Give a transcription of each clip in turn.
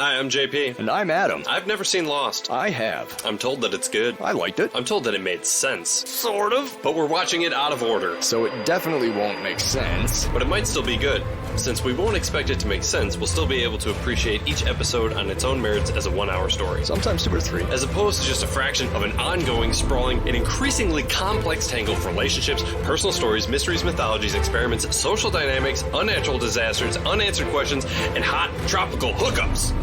Hi, I'm JP. And I'm Adam. I've never seen Lost. I have. I'm told that it's good. I liked it. I'm told that it made sense. Sort of. But we're watching it out of order. So it definitely won't make sense. But it might still be good. Since we won't expect it to make sense, we'll still be able to appreciate each episode on its own merits as a 1 hour story. Sometimes 2 or 3. As opposed to just a fraction of an ongoing, sprawling, and increasingly complex tangle of relationships, personal stories, mysteries, mythologies, experiments, social dynamics, unnatural disasters, unanswered questions, and hot tropical hookups.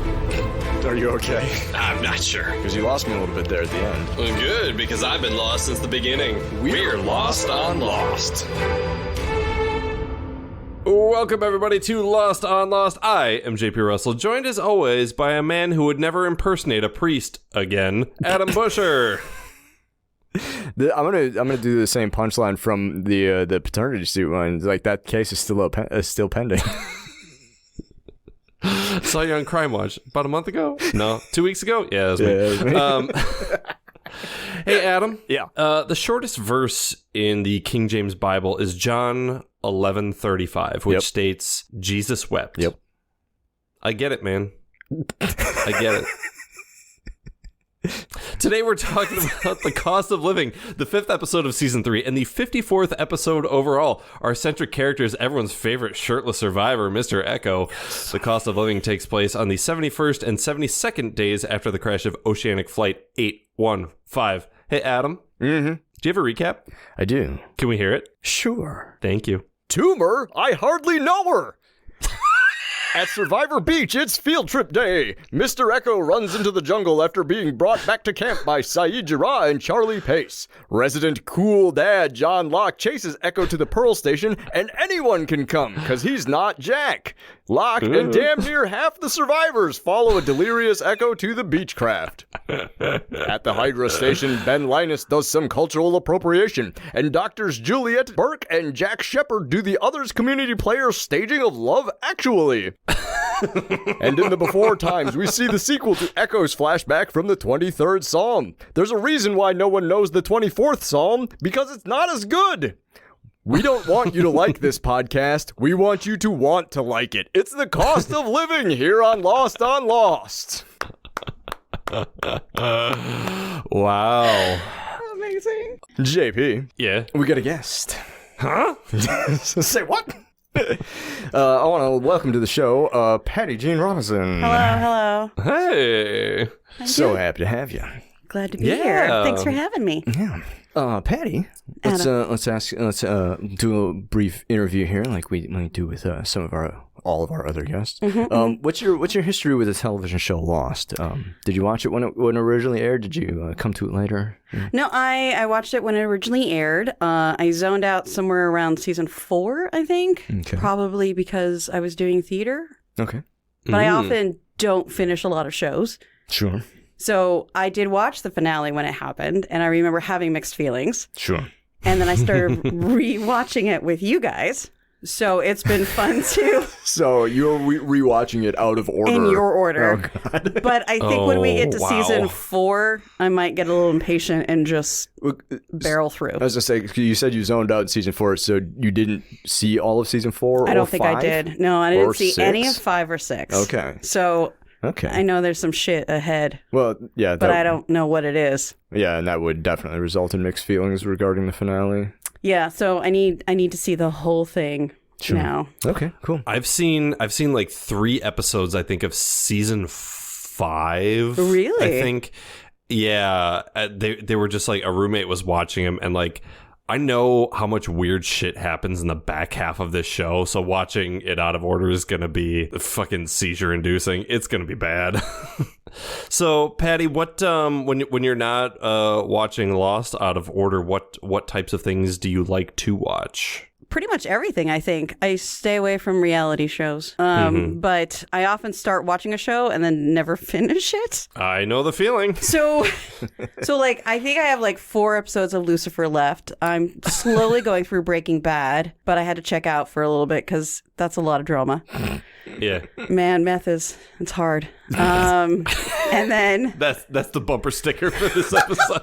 Are you okay? I'm not sure. Because you lost me a little bit there at the end. Well, good, because I've been lost since the beginning. We're Lost on Lost. Welcome, everybody, to Lost on Lost. I am JP Russell, joined as always by a man who would never impersonate a priest again, Adam Busher. I'm gonna do the same punchline from the paternity suit one. Like, that case is still pending. Saw you on Crime Watch about a month ago? No, 2 weeks ago? Yeah, it was me. Hey, Adam. Yeah. The shortest verse in the King James Bible is John 11:35, which states, Jesus wept. Yep. I get it, man. I get it. Today we're talking about the cost of living, the 5th episode of season 3, and the 54th episode overall. Our centric character is everyone's favorite shirtless survivor, Mr. Echo. The cost of living takes place on the 71st and 72nd days after the crash of Oceanic Flight 815. Hey, Adam. Mm-hmm. Do you have a recap? I do. Can we hear it? Sure. Thank you. Tumor? I hardly know her. At Survivor Beach, it's field trip day. Mr. Echo runs into the jungle after being brought back to camp by Saeed Jarrah and Charlie Pace. Resident cool dad John Locke chases Echo to the Pearl Station, and anyone can come, because he's not Jack. Locke and damn near half the survivors follow a delirious Echo to the Beechcraft. At the Hydra Station, Ben Linus does some cultural appropriation, and Doctors Juliet, Burke, and Jack Shepard do the Others community player staging of Love Actually. And in the before times, we see the sequel to Echo's flashback from the 23rd Psalm. There's a reason why no one knows the 24th Psalm, because it's not as good. We don't want you to like this podcast. We want you to want to like it. It's the cost of living here on Lost on Lost. Wow. Amazing. JP. Yeah. We got a guest. Huh? Say what? I want to welcome to the show, Patty Jean Robinson. Hello. Hey. So happy to have you. Glad to be here. Thanks for having me. Yeah. Patty, let's do a brief interview here, like we do with all of our other guests. Mm-hmm. What's your history with the television show Lost? Did you watch it when it originally aired? Did you come to it later? No, I watched it when it originally aired. I zoned out somewhere around season 4, I think. Okay. Probably because I was doing theater. Okay. But I often don't finish a lot of shows. Sure. So I did watch the finale when it happened, and I remember having mixed feelings. Sure. And then I started rewatching it with you guys. So it's been fun too. So you're rewatching it out of order. In your order. Oh, God. But I think when we get to wow. season 4, I might get a little impatient and just barrel through. I was going to say, you said you zoned out in season 4, so you didn't see all of season 4 I don't think I did. No, I didn't see 6? any of 5 or 6. Okay. So Okay. I know there's some shit ahead. Well, yeah. But I don't know what it is. Yeah, and that would definitely result in mixed feelings regarding the finale. Yeah, so I need to see the whole thing now. Okay, cool. I've seen like 3 episodes, I think, of season 5. Really? I think. Yeah, they were just like, a roommate was watching them, and like, I know how much weird shit happens in the back half of this show, so watching it out of order is going to be fucking seizure-inducing. It's going to be bad. So, Patty, what when you're not watching Lost out of order, what types of things do you like to watch? Pretty much everything, I think. I stay away from reality shows. But I often start watching a show and then never finish it. I know the feeling. So like, I think I have like 4 episodes of Lucifer left. I'm slowly going through Breaking Bad, but I had to check out for a little bit because that's a lot of drama. Yeah. Man, meth it's hard. And then that's the bumper sticker for this episode.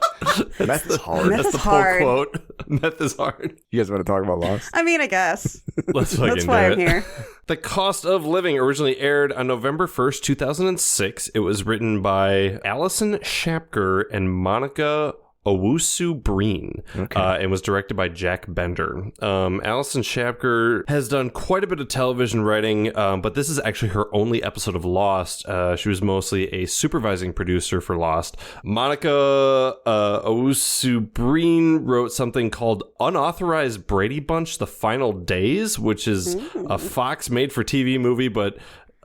Meth is hard. Meth That's is the hard. pull quote. Meth is hard. You guys want to talk about Lost? I mean, I guess. Let's fucking That's why do I'm it. here. The Cost of Living originally aired on November 1st, 2006. It was written by Alison Shapker and Monica Owusu-Breen, and was directed by Jack Bender. Alison Shapker has done quite a bit of television writing, but this is actually her only episode of Lost. She was mostly a supervising producer for Lost. Monica Owusu-Breen wrote something called Unauthorized Brady Bunch: The Final Days, which is a Fox made-for-TV movie, but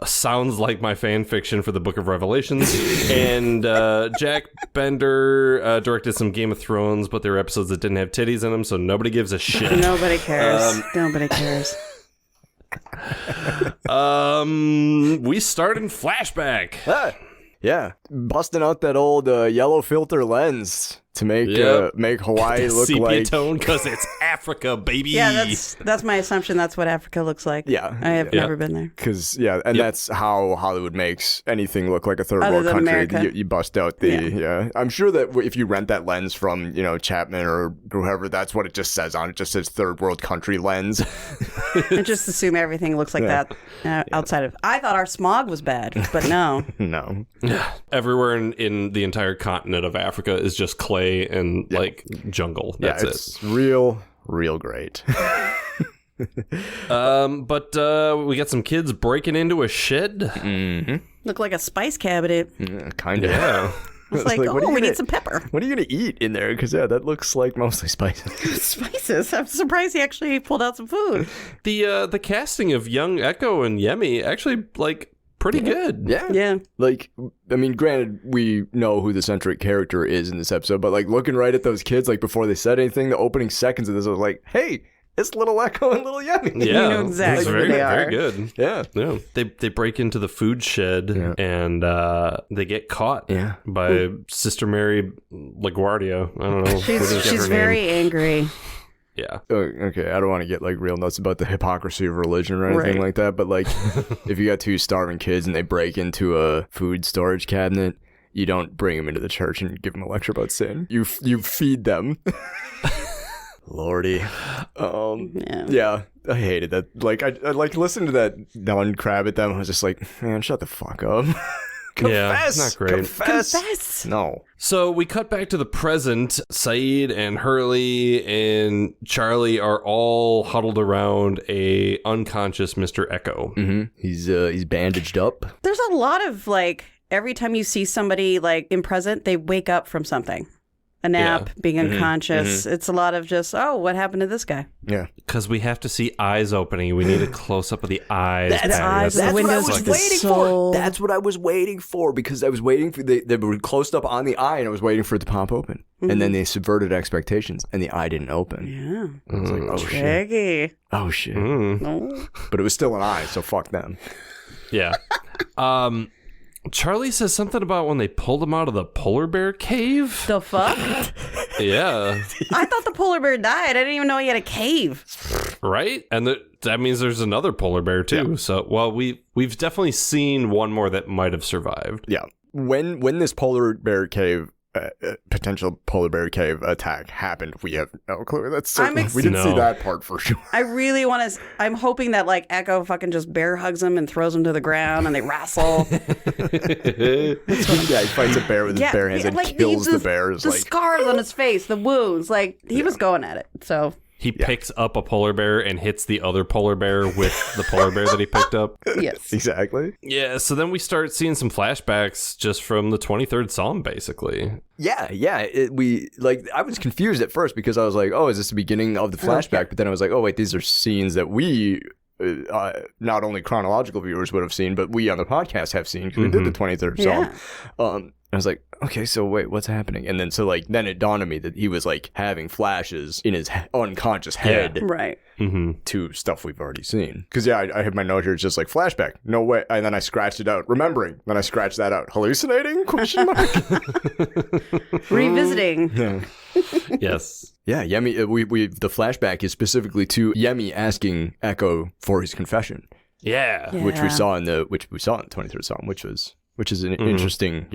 sounds like my fan fiction for the Book of Revelations. And Jack Bender directed some Game of Thrones, but there were episodes that didn't have titties in them, so nobody gives a shit. Nobody cares. Nobody cares. Um, We start in flashback. Yeah, busting out that old yellow filter lens to make Hawaii look Sepia like tone, because it's Africa, baby. Yeah, that's my assumption. That's what Africa looks like. Yeah. I have never been there. Because that's how Hollywood makes anything look like a third Other world than country. America. You bust out the I'm sure that if you rent that lens from Chapman or whoever, that's what it just says on it. Just says third world country lens. And just assume everything looks like that outside of. I thought our smog was bad, but no. No. Everywhere in the entire continent of Africa is just clay and like jungle. That's it's real great. But we got some kids breaking into a shed. Mm-hmm. Look like a spice cabinet. Kind of. Yeah. It's like, we need some pepper. What are you going to eat in there? Because, that looks like mostly spices. Spices? I'm surprised he actually pulled out some food. The casting of young Echo and Yemi actually, like, pretty good. Yeah. Like, I mean, granted, we know who the centric character is in this episode, but, like, looking right at those kids, like, before they said anything, the opening seconds of this, I was like, hey, it's little Echo and little Yemi. Yeah, You know exactly it's who very, they are. very good. Yeah. They break into the food shed and they get caught by Sister Mary LaGuardia. I don't know. We didn't get She's her very name. angry. Yeah. Okay, I don't want to get, like, real nuts about the hypocrisy of religion or anything like that, but, like, if you got two starving kids and they break into a food storage cabinet, you don't bring them into the church and give them a lecture about sin. You feed them. Lordy. Yeah, I hated that. Like, I like listened to that Don Crab at them. I was just like, man, shut the fuck up. Confess! Yeah, not great. Confess! No. So we cut back to the present. Saeed and Hurley and Charlie are all huddled around a unconscious Mr. Echo. Mm-hmm. He's bandaged up. There's a lot of, like, every time you see somebody, like, in present, they wake up from something. A nap, being unconscious. It's a lot of just, what happened to this guy? Yeah. Because we have to see eyes opening. We need a close-up of the eyes. The eyes and the windows to the soul. That's what I was waiting for, because I was waiting for they were closed up on the eye, and I was waiting for it to pop open. And then they subverted expectations, and the eye didn't open. Yeah. I was like, oh shit. Tricky. Oh shit. No. But it was still an eye, so fuck them. Yeah. Charlie says something about when they pulled him out of the polar bear cave. The fuck? Yeah. I thought the polar bear died. I didn't even know he had a cave. Right? And that means there's another polar bear too. Yeah. So, well, we've definitely seen one more that might have survived. Yeah. When this polar bear cave potential polar bear cave attack happened, we have no clue. That's certain. We didn't see that part for sure. I really want to. I'm hoping that, like, Echo fucking just bear hugs him and throws him to the ground and they wrestle. He fights a bear with his bare hands and like, kills the bear. The scars on his face, the wounds, like, he was going at it. So he picks up a polar bear and hits the other polar bear with the polar bear that he picked up. Yes. Exactly. Yeah, so then we start seeing some flashbacks just from the 23rd Psalm, basically. Yeah. I was confused at first because I was like, oh, is this the beginning of the flashback? But then I was like, oh, wait, these are scenes that we, not only chronological viewers would have seen, but we on the podcast have seen because we did the 23rd Psalm. I was like, okay, so wait, what's happening? And then then it dawned on me that he was like having flashes in his unconscious head, right, to stuff we've already seen. Because I have my note here. It's just like flashback, no way. And then I scratched it out, remembering. Then I scratched that out, hallucinating? Question mark. Revisiting. Yeah. Yes. Yeah, Yemi. The flashback is specifically to Yemi asking Echo for his confession. Yeah. Which we saw in the 23rd Psalm, which is an interesting,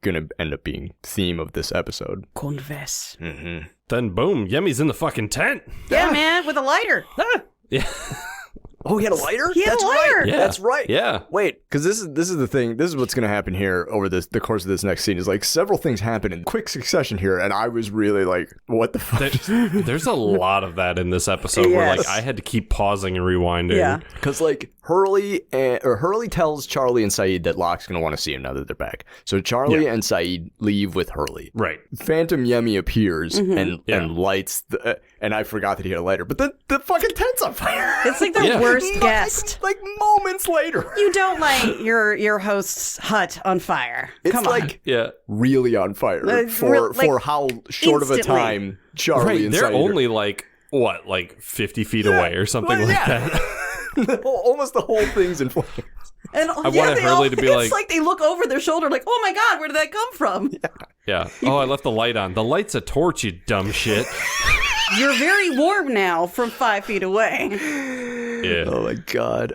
going to end up being theme of this episode. Confess. then boom, Yemi's in the fucking tent. Yeah, man, with a lighter. Yeah. Oh, he had a lighter? He had That's a lighter. Right. Yeah. That's right. Yeah. Wait, because this is the thing. This is what's going to happen here over the course of this next scene. Is like several things happen in quick succession here, and I was really like, "What the fuck?" There's a lot of that in this episode where like Yes. I had to keep pausing and rewinding. Yeah. Because like Hurley tells Charlie and Saeed that Locke's going to want to see him now that they're back. So Charlie and Saeed leave with Hurley. Right. Phantom Yemi appears and Yeah. lights and I forgot that he had a lighter, but then the fucking tent's on fire. It's like the Yeah. worst guest. Like moments later. You don't light your host's hut on fire. It's Come on. like Yeah. really on fire like, for how short of a instantly. time Charlie Right. and They're Saeed only like what, like 50 feet away or something Well, like yeah. that. Almost the whole thing's in flames. And wanted they Hurley to be it's like- they look over their shoulder like, oh my God, where did that come from? Yeah. Oh, I left the light on. The light's a torch, you dumb shit. You're very warm now from 5 feet away. Yeah. Oh my god.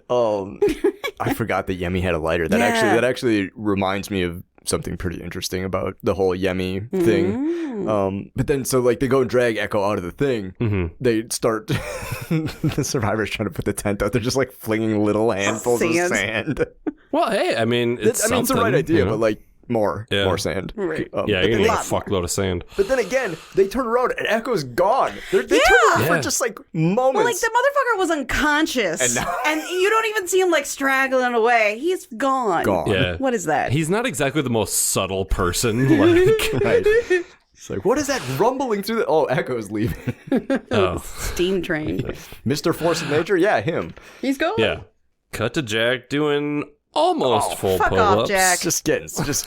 I forgot that Yemi had a lighter. That Yeah. actually reminds me of something pretty interesting about the whole Yemi thing. But then so like they go and drag Echo out of the thing. They start the survivors trying to put the tent out. They're just like flinging little handfuls of Sand. sand. Well, hey, I mean, it's I mean, it's the right something, idea, you know? but like more Yeah. sand. Right. Yeah, but you're then gonna they- get a fuckload of sand. But then again, they turn around and Echo's gone. They turn around for Yeah. just like moments. Well, like the motherfucker was unconscious, And now- and you don't even see him like straggling away. He's gone. Gone. Yeah. What is that? He's not exactly the most subtle person. Like, Right. It's like, what is that rumbling through the... Oh, Echo's leaving. oh, Steam train. Mr. Force of Nature? Yeah, him. He's gone. yeah. Cut to Jack doing almost full fuck pull-ups. off, Jack. Just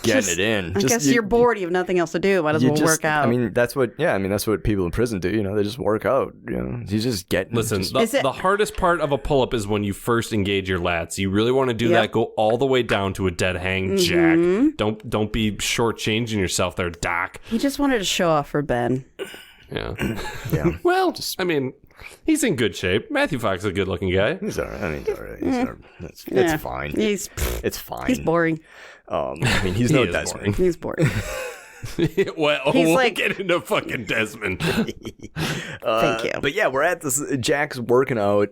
getting it in. I guess you're bored. You have nothing else to do. Might as well work out. I mean, that's what people in prison do. You know, they just work out. You know, he's just getting. Listen, just- the hardest part of a pull-up is when you first engage your lats. You really want to do Yep. that. Go all the way down to a dead hang, Jack. Don't be shortchanging yourself there, Doc. he just wanted to show off for Ben. Yeah. yeah. Well, I mean, he's in good shape. Matthew Fox is a good-looking guy. He's all right. I mean, he's all right. He's all right. It's Yeah. fine. It's fine. boring. I mean, he's He no is Desmond. boring. He's boring. Well, He's we'll like- get into fucking Desmond. Thank you. But yeah, we're at this. Jack's working out.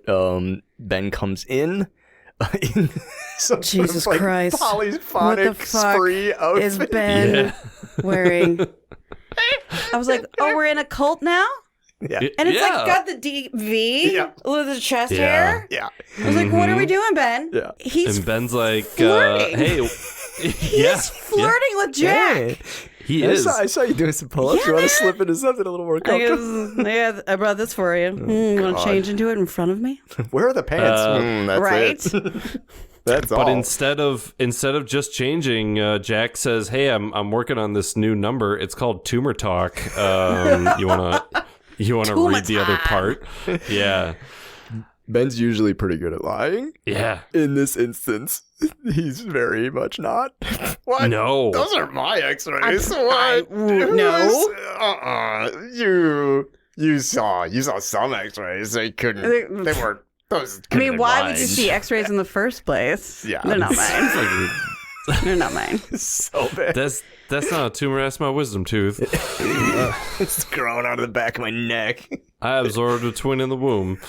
Ben comes in. Some Jesus sort of, Christ. What the polyphonic fuck spree outfit. is Ben Yeah. wearing? I was like, oh, we're in a cult now? Yeah. And it's Yeah. like got the deep V Yeah. with the chest Yeah. hair. Yeah. I was like, what are we doing, Ben? Yeah. He's And Ben's like, flirting. hey, he's flirting with Jack. he I is. saw you doing some pull-ups. Yeah, you want man. to slip into something a little more I comfortable? guess, I brought this for you. You want to change into it in front of me? Where are the pants? That's right. it. That's all. But instead of just changing, Jack says, "Hey, I'm working on this new number. It's called Tumor Talk. You wanna Tumor read the other Talk. part? Yeah, Ben's usually pretty good at lying. yeah. In this instance, he's very much not. What? No, Those are my X-rays. I- What? no. You saw some X-rays. They couldn't. They weren't. Those. I mean, why would you see X-rays in the first place? Yeah. They're not mine. They're not mine. so bad? that's not a tumor. That's my wisdom tooth. It's growing out of the back of my neck. I absorbed a twin in the womb.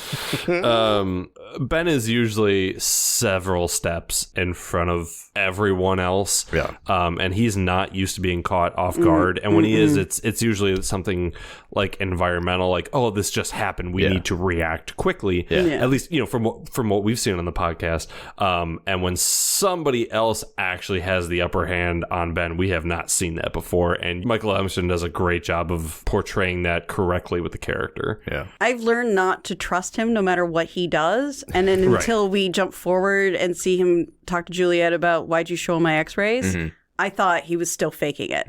Ben is usually several steps in front of everyone else. Yeah. And he's not used to being caught off guard. And when he is, it's usually something like environmental, like, oh, this just happened. We need to react quickly. Yeah. At least, from what we've seen on the podcast. And when somebody else actually has the upper hand on Ben, we have not seen that before. And Michael Emerson does a great job of portraying that correctly with the character. Yeah. I've learned not to trust him no matter what he does. And then until we jump forward and see him talk to Juliet about why'd you show him my X-rays, I thought he was still faking it.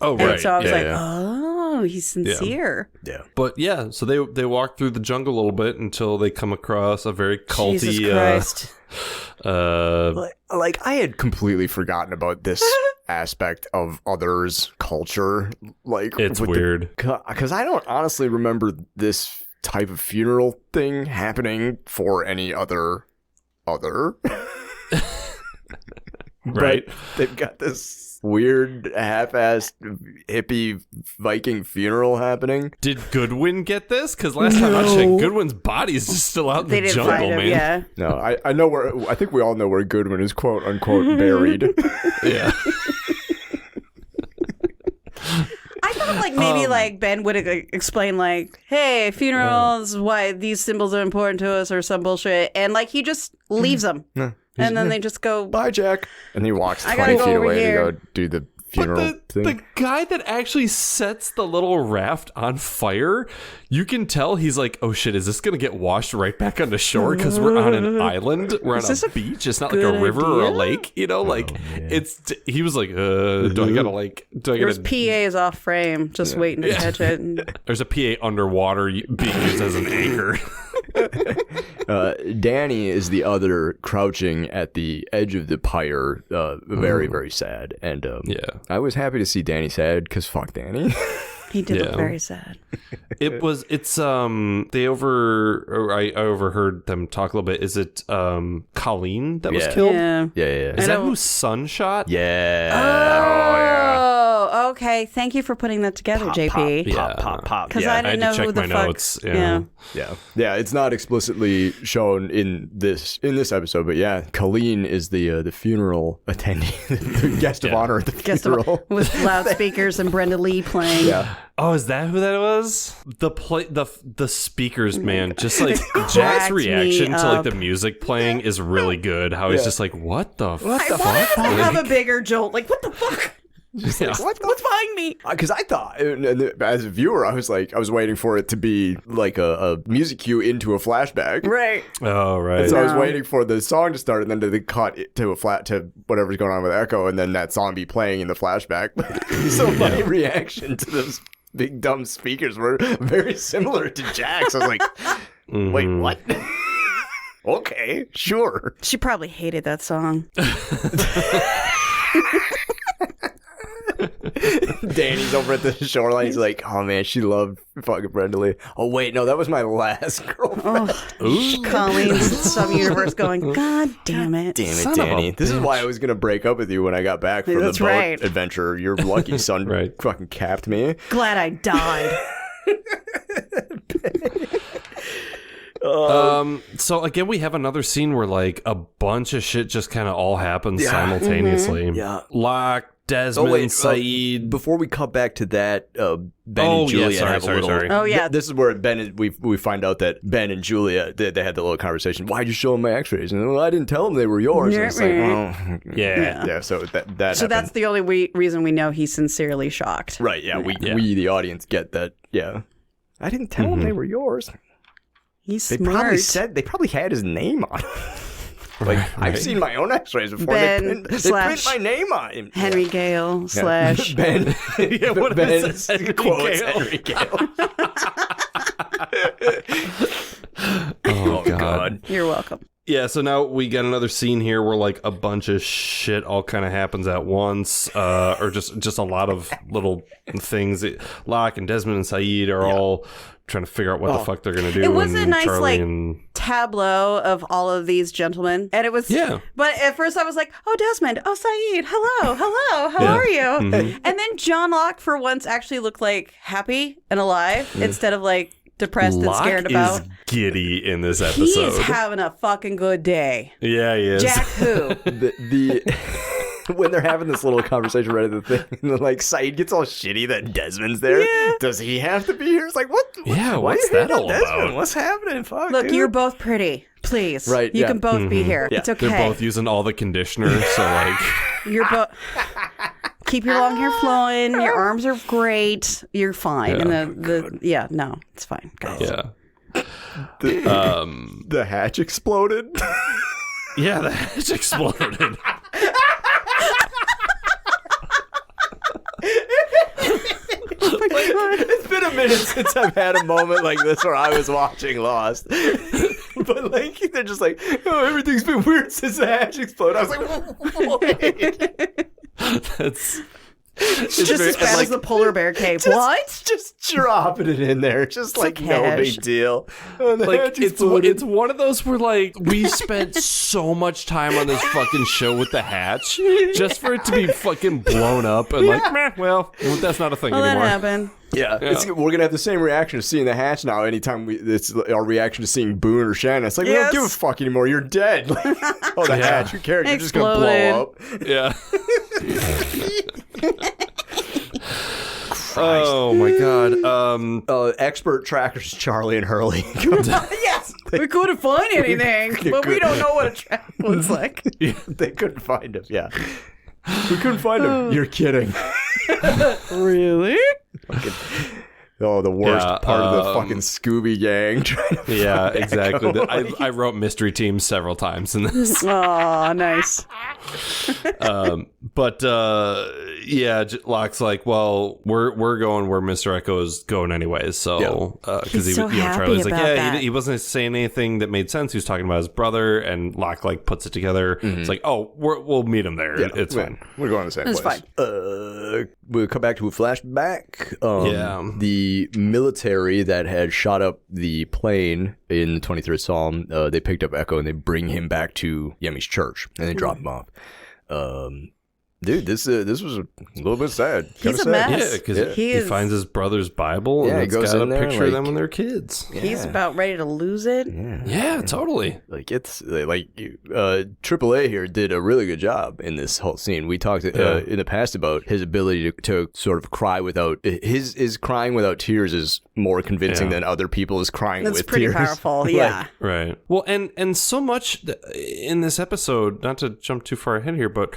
Oh, And right. so I was Yeah, like, yeah. oh, he's sincere. Yeah. But yeah, so they walk through the jungle a little bit until they come across a very culty. Jesus Christ. Like I had completely forgotten about this aspect of others' culture. Like It's with weird. because I don't honestly remember this type of funeral thing happening for any other. Right. But they've got this weird half-assed hippie Viking funeral happening. Did Goodwin get this? Because last time I checked, Goodwin's body's just still out in They the didn't jungle, find him, man. yeah. No, I know where. I think we all know where Goodwin is, quote unquote, buried. Yeah. I thought like maybe like Ben would explain like, hey, funerals, why these symbols are important to us or some bullshit. And like he just leaves them. And then they just go, Bye, Jack. And he walks I 20 gotta go feet over away here. to go do the funeral thing. The guy that actually sets the little raft on fire, you can tell he's like, oh shit, is this going to get washed right back onto shore? Because we're on an island. We're on a beach. It's not like a river or a lake. You know, like he was like, do I got to like, there's PAs off frame just waiting to catch it. There's a PA underwater being used as an anchor. Danny is the other crouching at the edge of the pyre, very, very sad. And I was happy to see Danny sad because fuck Danny. He did look very sad. I overheard them talk a little bit. Is it Colleen that was killed? Yeah. Yeah. Is that whose son shot? Yeah. Oh, okay. Thank you for putting that together, JP. Pop. Because Yeah. I didn't know check who the my fuck. notes. Yeah. Yeah. It's not explicitly shown in this episode, but yeah, Colleen is the funeral attendee, the guest of honor at the funeral, with loudspeakers and Brenda Lee playing. Yeah. Oh, is that who that was? The speakers, man. Just like Jack's cracked reaction me to like up. the music playing is really good. How he's just like, what the fuck? I wanted to have a bigger jolt. Like, what the fuck? Yeah. What's behind me? Because I thought, as a viewer, I was waiting for it to be like a music cue into a flashback. Right. Oh, right. So I was waiting for the song to start, and then to cut it to whatever's going on with Echo, and then that song be playing in the flashback. So my reaction to those big dumb speakers were very similar to Jack's. I was like, wait, what? Okay, sure. She probably hated that song. Danny's over at the shoreline. He's like, oh man, she loved fucking Brenda Lee. Oh wait, no, that was my last girlfriend. Colleen's some universe going, God damn it. Damn it, Son of a Danny. This is why I was going to break up with you when I got back from That's the boat right. adventure. Your lucky son fucking capped me. Glad I died. So again, we have another scene where like a bunch of shit just kind of all happens simultaneously. Yeah. Locke, Desmond, Saeed. Before we cut back to that, Ben and Julia have a little. Oh, yeah. This is where we find out that Ben and Julia they had the little conversation. Why'd you show them my X-rays? And well, I didn't tell them they were yours. And it's like, well, yeah. So that. So that's the only reason we know he's sincerely shocked. right. Yeah. We the audience get that. Yeah. I didn't tell them they were yours. He's They smart. probably probably had his name on it. Like I've seen my own X-rays before. Ben they slash print my name on him. Henry Gale slash Ben. Yeah, what Ben is it? Henry quotes Gale? Henry Gale. Oh god. You're welcome. Yeah, so now we got another scene here where like a bunch of shit all kind of happens at once, or just a lot of little things. Locke and Desmond and Saeed are all trying to figure out what the fuck they're gonna do. It was a and nice Charlie tableau of all of these gentlemen, and it was But at first I was like, oh, Desmond, oh, Saeed, hello, how are you? And then John Locke for once actually looked like happy and alive instead of like depressed Locke and scared about. is giddy in this episode. He's having a fucking good day. Yeah, he is. Jack who? When they're having this little conversation right at the thing, and then, like Saeed gets all shitty that Desmond's there. Yeah. Does he have to be here? It's like what? Yeah, why what's are you that hating all on Desmond? about? What's happening? Fuck, Look, dude. you're both pretty. Please. Right, You yeah. can both be here. Yeah. It's okay. They're both using all the conditioner, so like You're both. Keep your long hair flowing. Your arms are great. You're fine. Yeah. And no, it's fine, guys. yeah. The hatch exploded. Yeah, the hatch exploded. It's been a minute since I've had a moment like this where I was watching Lost. But like they're just like, oh, everything's been weird since the hatch exploded. I was like, wait. Just as bad as the polar bear cape. What? Just dropping it in there. Just it's like no big deal. Like it's one of those where like we spent so much time on this fucking show with the hatch just for it to be fucking blown up and like, meh, well, that's not a thing anymore. That happened. Yeah. We're gonna have the same reaction to seeing the hatch now. Anytime it's our reaction to seeing Boone or Shannon. It's like we don't give a fuck anymore. You're dead. Like, the hatch. Who cares? You're just gonna blow up. Yeah. Oh my god. Expert trackers Charlie and Hurley. Yes. We couldn't find anything, but we don't know what a trap looks like. Yeah, they couldn't find him. Yeah. We couldn't find him. You're kidding. Really? The worst part of the fucking Scooby gang. Yeah, exactly. I wrote mystery teams several times in this. Oh, nice. But Locke's like, well, we're going where Mr. Echo is going anyways. So because Charlie's like, he wasn't saying anything that made sense. He was talking about his brother, and Locke like puts it together. Mm-hmm. It's like, oh, we'll meet him there. Yeah, it's fine. We're going to the same place. It's fine. We'll come back to a flashback. The military that had shot up the plane in the 23rd Psalm, they picked up Echo and they bring him back to Yemi's church and they drop him off. Dude, this was a little bit sad. He's a mess. Yeah, because he finds his brother's Bible and it's got a picture of them when they're kids. Yeah. He's about ready to lose it. Yeah, totally. Like it's like AAA here did a really good job in this whole scene. We talked in the past about his ability to sort of cry without his crying without tears is more convincing than other people's crying with tears. That's pretty powerful. Yeah. Right. Well, and so much in this episode, not to jump too far ahead here, but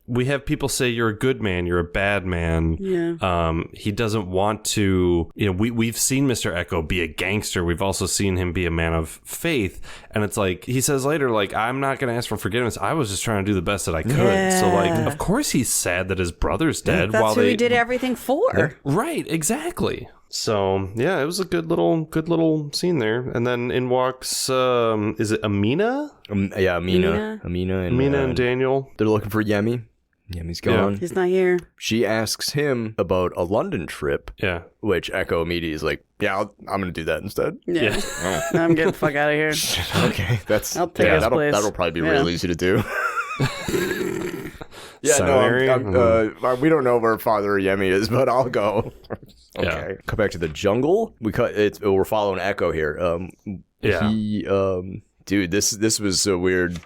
we have people say you're a good man, you're a bad man. Yeah. He doesn't want to, we've seen Mr. Echo be a gangster. We've also seen him be a man of faith. And it's like, he says later, like, I'm not going to ask for forgiveness. I was just trying to do the best that I could. Yeah. So, like, of course he's sad that his brother's dead. That's who he did everything for. Right, exactly. So, yeah, it was a good little scene there. And then in walks, is it Amina? Amina and Daniel. They're looking for Yemi. Yemi's gone. Yeah. He's not here. She asks him about a London trip. Yeah. Which Echo immediately is like, I'm going to do that instead. Yeah. I'm getting the fuck out of here. Okay. I'll take his place. That'll probably be real easy to do. We don't know where Father Yemi is, but I'll go. Okay. Yeah. Come back to the jungle. We're following Echo here. Dude, this was a weird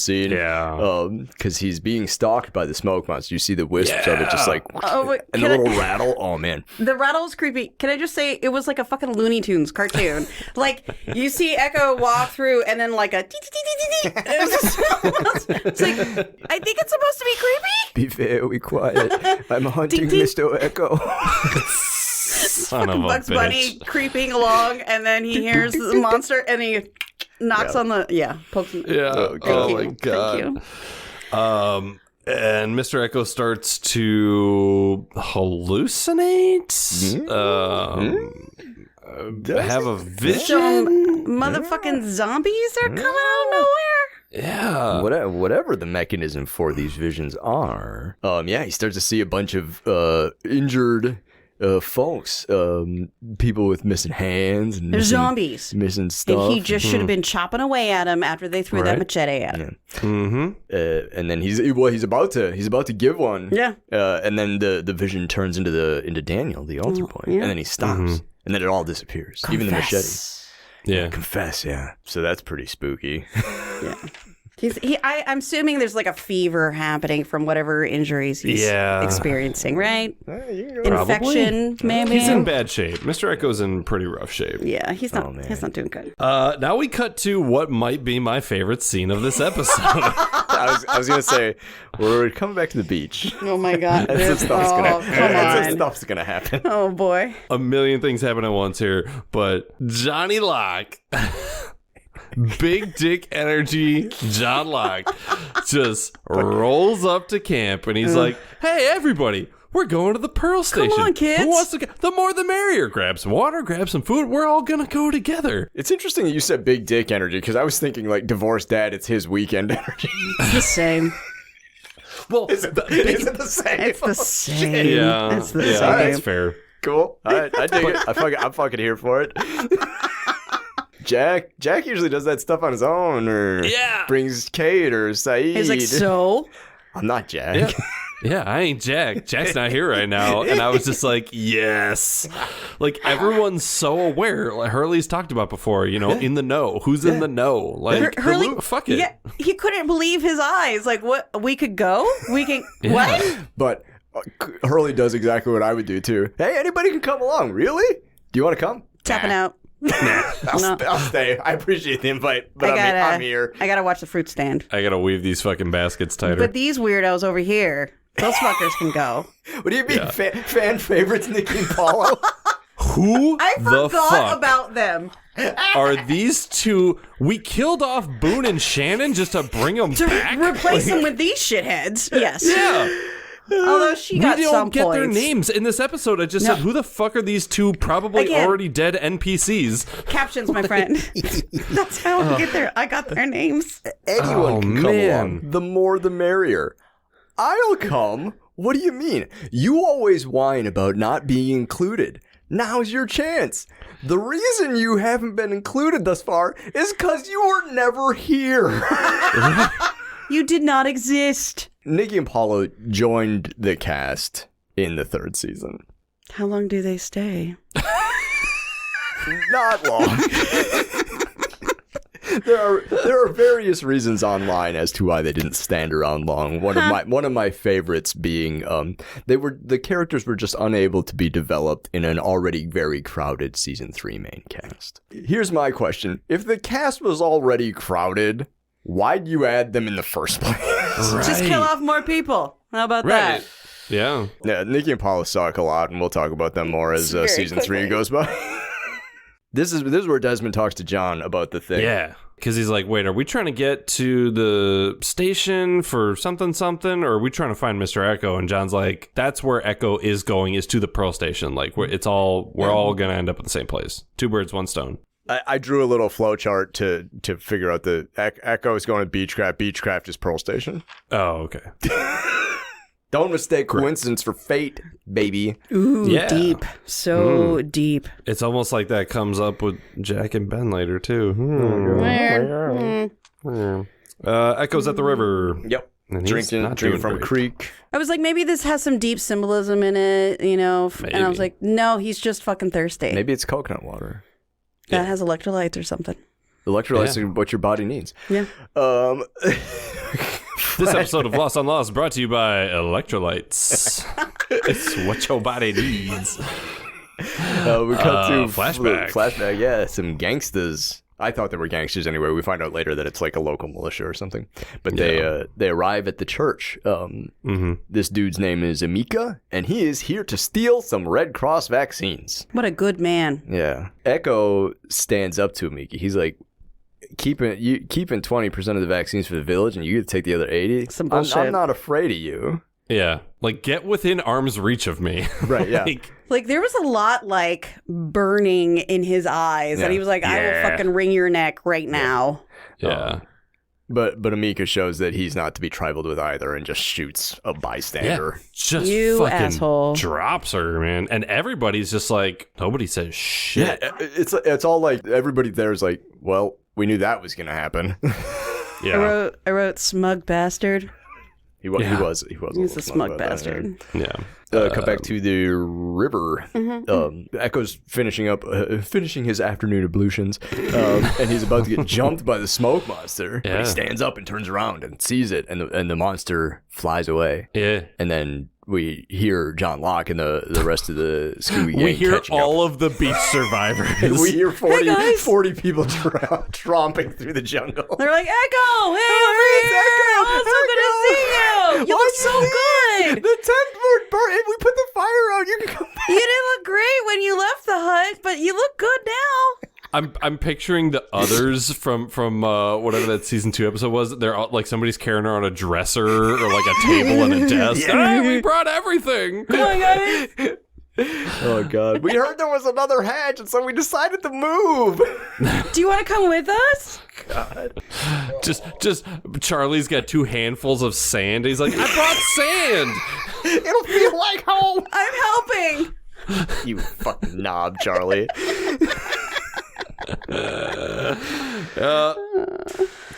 scene. Yeah. Because he's being stalked by the smoke monster. You see the wisps of it just like, and the little rattle. Oh, man. The rattle was creepy. Can I just say, it was like a fucking Looney Tunes cartoon. Like, you see Echo walk through and then like a it's like, I think it's supposed to be creepy. Be very quiet. I'm hunting Mr. Echo. Son of a Bugs bitch. Bunny creeping along, and then he hears the monster, and he knocks on the pokes him. Yeah. Oh my god. Thank you. And Mr. Echo starts to hallucinate. Have a vision. Some motherfucking zombies are coming out of nowhere. Yeah. Whatever the mechanism for these visions are. He starts to see a bunch of injured folks, people with missing hands and zombies, missing stuff. And he just should have been chopping away at him after they threw that machete at him. Yeah. Mm-hmm. And then he's about to give one. Yeah. And then the vision turns into Daniel, the altar point, and then he stops, and then it all disappears, even the machete. Yeah. Confess. Yeah. So that's pretty spooky. Yeah. I'm assuming there's like a fever happening from whatever injuries he's experiencing, right? Infection, maybe. He's in bad shape. Mr. Echo's in pretty rough shape. Yeah, he's not doing good. Now we cut to what might be my favorite scene of this episode. I was gonna say we're coming back to the beach. Oh my god! Stuff's gonna happen. Oh boy! A million things happen at once here, but Johnny Locke. Big dick energy John Locke just rolls up to camp and he's like, hey, everybody, we're going to the Pearl Station. Come on, kids. Who wants to go? The more the merrier. Grab some water, grab some food. We're all going to go together. It's interesting that you said big dick energy because I was thinking like divorced dad, it's his weekend energy. It's the same. Well, is it the same? It's the same. Yeah, It's the yeah, same. that's fair. Cool. All right, I dig it. I'm fucking here for it. Jack usually does that stuff on his own, or brings Kate or Saeed. He's like, so? I'm not Jack. Yeah, I ain't Jack. Jack's not here right now. And I was just like, yes. Like, everyone's so aware. Like Hurley's talked about before, in the know. Who's in the know? Like, Hurley, fuck it. Yeah, he couldn't believe his eyes. Like, what? We could go? We can... What? But Hurley does exactly what I would do, too. Hey, anybody can come along. Really? Do you want to come? Tapping out. I'll stay. I appreciate the invite, but I'm here. I gotta watch the fruit stand. I gotta weave these fucking baskets tighter. But these weirdos over here, those fuckers can go. What do you mean, fan favorites, Nikki and Paulo? Who I the forgot fuck about them. are these two? We killed off Boone and Shannon just to bring them back? Replace them with these shitheads. Yes. Yeah. Although she got we some don't get points. their names in this episode. I just said, who the fuck are these two probably Again. already dead NPCs? Captions, my friend. That's how I got their names. Anyone can come along. The more the merrier. I'll come. What do you mean? You always whine about not being included. Now's your chance. The reason you haven't been included thus far is because you were never here. You did not exist. Nikki and Paulo joined the cast in the 3rd season. How long do they stay? Not long. There are various reasons online as to why they didn't stand around long. One of my favorites being the characters were just unable to be developed in an already very crowded season 3 main cast. Here's my question. If the cast was already crowded, why'd you add them in the first place? Right. Just kill off more people. How about that? Yeah. Yeah, Nikki and Paula suck a lot, and we'll talk about them more as season 3 goes by. This is where Desmond talks to John about the thing. Yeah. Because he's like, wait, are we trying to get to the station for something, or are we trying to find Mr. Echo? And John's like, that's where Echo is going, is to the Pearl Station. Like, we're all going to end up at the same place. 2 birds, 1 stone. I drew a little flow chart to figure out the Echo is going to Beechcraft. Beechcraft is Pearl Station. Oh, okay. Don't mistake coincidence for fate, baby. Ooh, yeah. Deep. So deep. It's almost like that comes up with Jack and Ben later, too. Echo's at the river. Yep. Drinking from a creek. I was like, maybe this has some deep symbolism in it, Maybe. And I was like, no, he's just fucking thirsty. Maybe it's coconut water. That has electrolytes or something. Electrolytes are what your body needs. Yeah. This episode of Lost on Lost brought to you by electrolytes. It's what your body needs. We cut to flashback. Flashback, yeah. Some gangsters. I thought they were gangsters anyway. We find out later that it's like a local militia or something. But they arrive at the church. This dude's name is Amika, and he is here to steal some Red Cross vaccines. What a good man. Yeah. Echo stands up to Amika. He's like, keeping 20% of the vaccines for the village, and you get to take the other 80. Some bullshit. I'm not afraid of you. Yeah. Like, get within arm's reach of me. Right, yeah. Like, there was a lot, burning in his eyes. Yeah. And he was like, I will fucking wring your neck right now. Yeah. But Amika shows that he's not to be tribal with either and just shoots a bystander. Yeah. Just you fucking asshole. Drops her, man. And everybody's just like, nobody says shit. Yeah, it's all like, everybody there is like, well, we knew that was going to happen. Yeah. I wrote smug bastard. He was He's a smug bastard. Yeah. Cut back to the river. Echo's finishing his afternoon ablutions, and he's about to get jumped by the smoke monster. Yeah. But he stands up and turns around and sees it, and the monster flies away. Yeah. And then we hear John Locke and the rest of the Scooby gang. We hear all up. of the beach survivors. We hear 40 people tromping through the jungle. They're like, Echo! Hey, over here! Oh, so good to see you! You look so good! The tent would burn. We put the fire out. You can come back. You didn't look great when you left the hut, but you look good now. I'm picturing the others from whatever that season 2 episode was. They're all, like, somebody's carrying her on a dresser or like a table and a desk. Yeah. Hey, we brought everything. Come on, guys. Oh, God. We heard there was another hatch, and so we decided to move. Do you want to come with us? God. Just Charlie's got 2 handfuls of sand. He's like, I brought sand. It'll feel like home. I'm helping. You fucking knob, Charlie.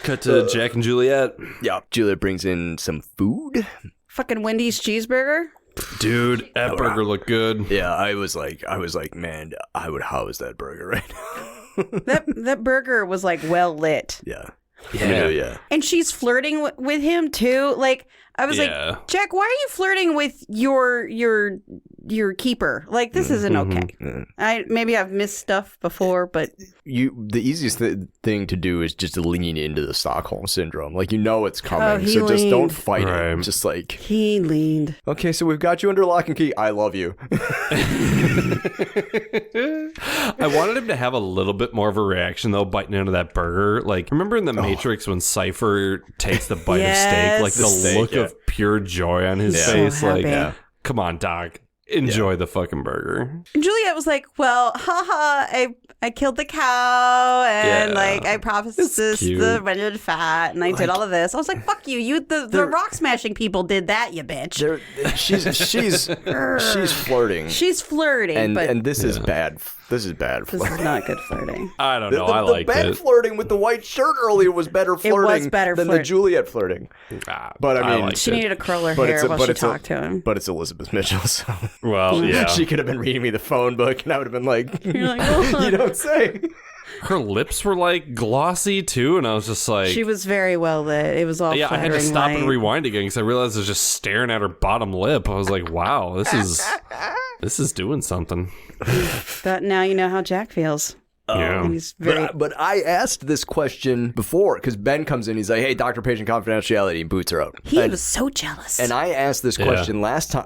Cut to Jack and Juliet. Yeah. Juliet brings in some food. Fucking Wendy's cheeseburger. Dude, that burger looked good. Yeah, I was like, man, I would house that burger right now. That burger was like well lit. Yeah. Yeah. And she's flirting with him too. Like I was like, Jack, why are you flirting with your keeper? Like this isn't okay. Maybe I've missed stuff before, but the easiest thing to do is just to lean into the Stockholm syndrome. Like it's coming, so leaned. just don't fight it. Just like he leaned. Okay, so we've got you under lock and key. I love you. I wanted him to have a little bit more of a reaction though, biting into that burger. Like remember in the Matrix when Cypher takes the bite of steak, like the look of pure joy on his face. So like, come on, Doc. Enjoy the fucking burger. And Juliet was like, well, haha, I killed the cow and like I processed the rendered fat and I did all of this. I was like, fuck you. The rock smashing people did that, you bitch. She's flirting. She's flirting. And this is bad. This is bad flirting. This is not good flirting. I don't know. I liked it. The Ben flirting with the white shirt earlier was better flirting than the Juliet flirting. But I mean, she needed to curl her hair while she talked to him. But it's Elizabeth Mitchell, so. Well, yeah. She could have been reading me the phone book, and I would have been like, you don't say. Her lips were like glossy too, and I was just like, she was very well lit. It was all I had to stop light. and rewind again because I realized I was just staring at her bottom lip. I was like, wow, this is doing something. But now you know how Jack feels. Yeah. He's very... but I asked this question before because Ben comes in. He's like, "Hey, doctor-patient confidentiality," and boots her out. He was so jealous. And I asked this question last time,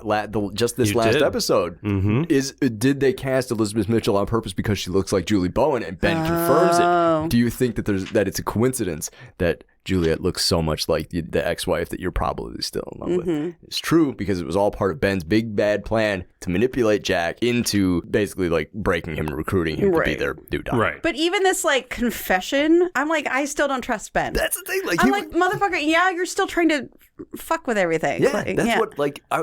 just this last episode. Did they cast Elizabeth Mitchell on purpose because she looks like Julie Bowen? And Ben confirms it. Do you think that it's a coincidence that Juliet looks so much like the ex-wife that you're probably still in love with? It's true because it was all part of Ben's big bad plan to manipulate Jack into basically like breaking him and recruiting him to be their new doctor. Right. But even this like confession, I'm like, I still don't trust Ben. That's the thing. Like, I'm like, motherfucker, you're still trying to fuck with everything. Yeah,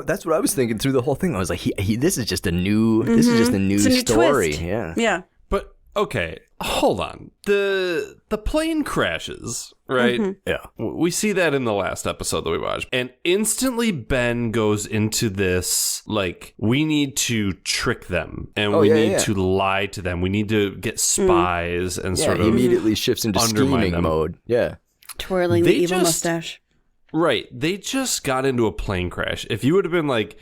that's what I was thinking through the whole thing. I was like, this is just a new, this is just a new story. Twist. Yeah. Yeah. But okay, hold on. The plane crashes, right? Yeah. We see that in the last episode that we watched. And instantly Ben goes into this, like, we need to trick them. And we need to lie to them. We need to get spies and sort of he immediately shifts into scheming them. mode. Yeah. Twirling the evil mustache. Right. They just got into a plane crash. If you would have been like,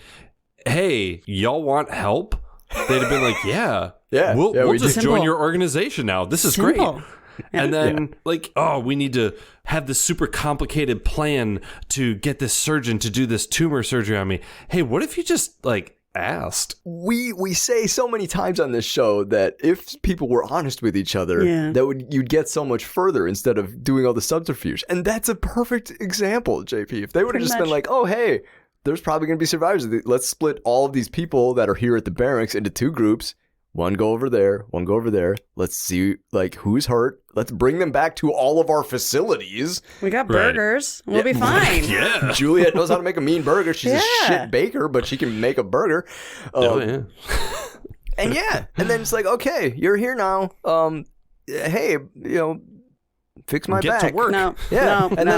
hey, y'all want help? They'd have been like, yeah. We'll just join your organization now. This is great. And then, we need to have this super complicated plan to get this surgeon to do this tumor surgery on me. Hey, what if you just, asked? We say so many times on this show that if people were honest with each other, you'd get so much further instead of doing all the subterfuge. And that's a perfect example, JP. If they would have just been like, oh, hey, there's probably going to be survivors. Let's split all of these people that are here at the barracks into 2 groups. One go over there, one go over there. Let's see, who's hurt. Let's bring them back to all of our facilities. We got burgers. We'll be fine. Yeah. Juliet knows how to make a mean burger. She's a shit baker, but she can make a burger. And and then it's like, okay, you're here now. Hey, fix my back. Get to work. No. Yeah. No. And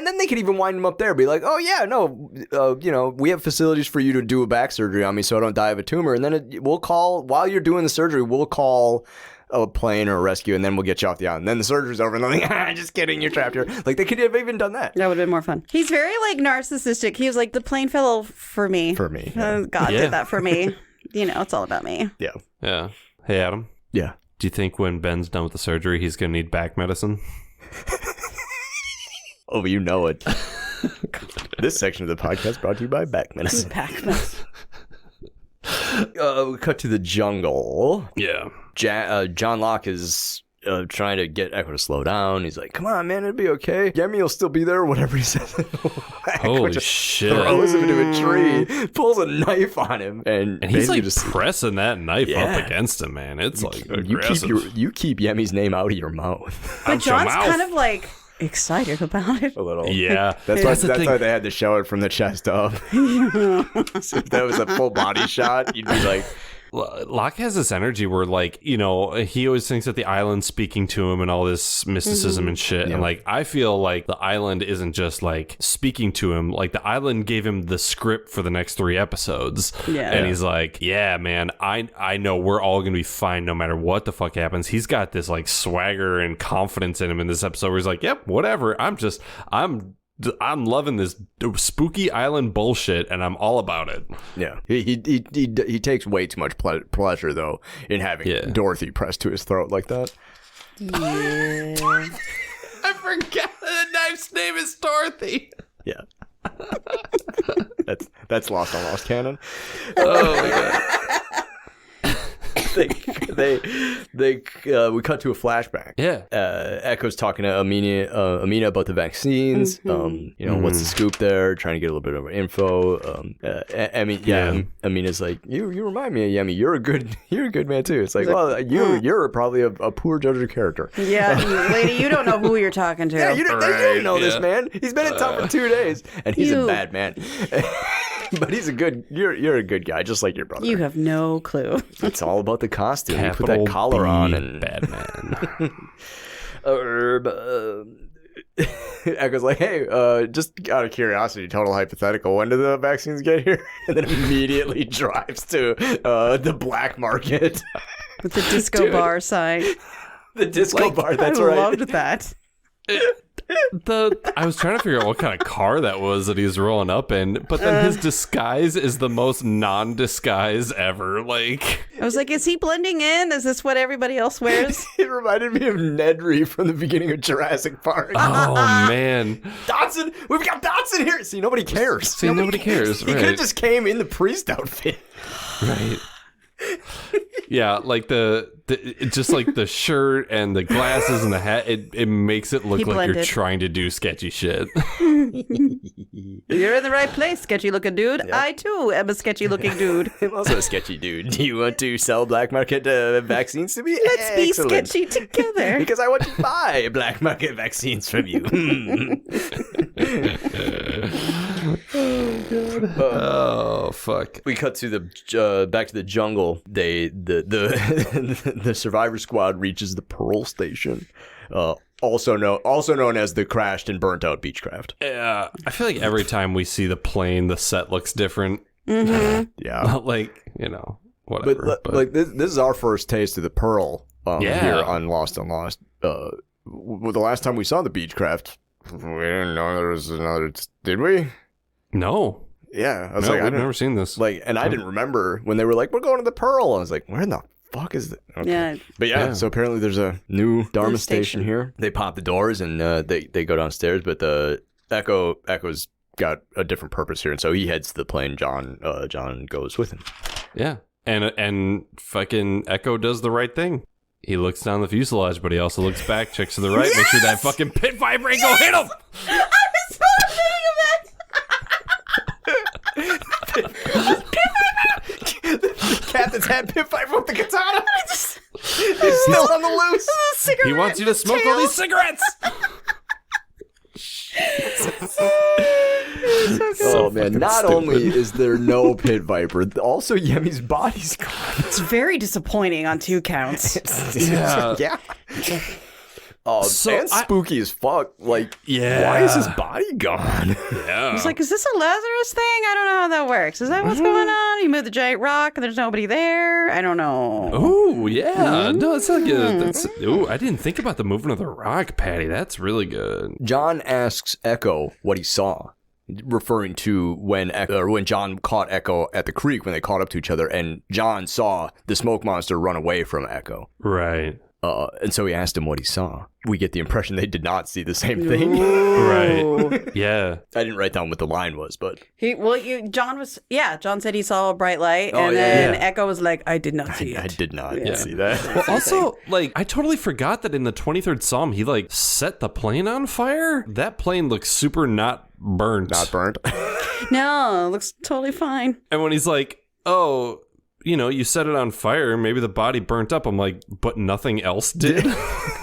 then they could even wind them up there. Be like, oh yeah, no, we have facilities for you to do a back surgery on me so I don't die of a tumor. And then we'll call, while you're doing the surgery, we'll call a plane or a rescue, and then we'll get you off the island. And then the surgery's over, and they're like, just kidding, you're trapped here. Like, they could have even done that. That would have been more fun. He's very, narcissistic. He was like, the plane fell for me. For me. God did that for me. It's all about me. Yeah. Yeah. Hey, Adam. Yeah. Do you think when Ben's done with the surgery, he's going to need back medicine? Oh, you know it. This section of the podcast brought to you by Back Medicine. Back medicine. We cut to the jungle. Yeah. John Locke is trying to get Echo to slow down. He's like, come on, man, it'll be okay. Yemi will still be there, whatever he says. Holy shit. Throws him into a tree, pulls a knife on him. And he's like just pressing that knife up against him, man. It's like aggressive. You keep Yemi's name out of your mouth. But John's kind of like excited about it. A little. Yeah. That's why they had to show it from the chest up. So if that was a full body shot, you'd be like... Locke has this energy where, like, you know, he always thinks that the island's speaking to him and all this mysticism and shit. And, like, I feel like the island isn't just, like, speaking to him. Like, the island gave him the script for the next 3 episodes. Yeah. And he's like, yeah, man, I know we're all going to be fine no matter what the fuck happens. He's got this, like, swagger and confidence in him in this episode where he's like, yep, whatever. I'm loving this spooky island bullshit, and I'm all about it. Yeah, he takes way too much pleasure though in having Dorothy pressed to his throat like that. Yeah, I forgot the knife's name is Dorothy. Yeah, that's lost on Lost Canon. Oh my god. We cut to a flashback. Yeah. Echo's talking to Amina about the vaccines. What's the scoop there? Trying to get a little bit of info. Amina's like, you remind me of Yemi. You're a good man too. It's like, well, you're probably a poor judge of character. Yeah, lady, you don't know who you're talking to. Yeah, you don't know this man. He's been in town for 2 days, and he's a bad man. But he's you're a good guy, just like your brother. You have no clue. It's all about the costume. You put that collar on and bad man. Echo's like, hey, just out of curiosity, total hypothetical, when do the vaccines get here? And then immediately drives to the black market. With the disco bar sign. The disco bar, that's right. I loved that. I was trying to figure out what kind of car that was that he was rolling up in, but then his disguise is the most non-disguise ever. Like, I was like, is he blending in? Is this what everybody else wears? It reminded me of Nedry from the beginning of Jurassic Park. Oh man, Dotson, we've got Dotson here. See, nobody cares. Nobody cares. He could have just came in the priest outfit. Right. Yeah, like just like the shirt and the glasses and the hat, it makes it look like you're trying to do sketchy shit. You're in the right place, sketchy looking dude. Yep. I too am a sketchy looking dude. I'm also a sketchy dude. Do you want to sell black market vaccines to me? Let's be sketchy together. Because I want to buy black market vaccines from you. Oh god. Oh fuck. We cut to the back to the jungle. The survivor squad reaches the Pearl Station, also known as the crashed and burnt out Beechcraft. Yeah, I feel like every time we see the plane, the set looks different. Mm-hmm. Yeah, like, you know, whatever. But like this is our first taste of the Pearl here on Lost on Lost. The last time we saw the Beechcraft, we didn't know there was another. Did we? No. Yeah, I was I've never seen this. Like, and I didn't remember when they were like, "We're going to the Pearl." I was like, "Where in the fuck is that?" Okay. Yeah, but so apparently there's a new Dharma station here. They pop the doors and they go downstairs, but the Echo's got a different purpose here, and so he heads to the plane. John goes with him. Yeah, and fucking Echo does the right thing. He looks down the fuselage, but he also looks back, checks to the right, make sure that fucking pit viper ain't gonna hit him. I was so thinking of that. The captain's had pit viper with the katana. He's still on the loose. He wants you to smoke all these cigarettes. Oh man! Not only is there no pit viper, also Yemi's body's gone. It's very disappointing on 2 counts. Yeah. Oh, and spooky as fuck. Like, why is his body gone? Yeah. He's like, is this a Lazarus thing? I don't know how that works. Is that what's going on? You moved the giant rock and there's nobody there? I don't know. Oh, yeah. No, it's like I didn't think about the movement of the rock, Patty. That's really good. John asks Echo what he saw, referring to when John caught Echo at the creek when they caught up to each other, and John saw the smoke monster run away from Echo. Right. And so he asked him what he saw. We get the impression they did not see the same thing. Right. Yeah. I didn't write down what the line was, but John said he saw a bright light, and then Echo was like, I did not see it. I did not see that. Well, also, like, I totally forgot that in the 23rd Psalm, he, like, set the plane on fire. That plane looks super not burnt. Not burnt. No, it looks totally fine. And when he's like, oh, you know, you set it on fire, maybe the body burnt up. I'm like, but nothing else did?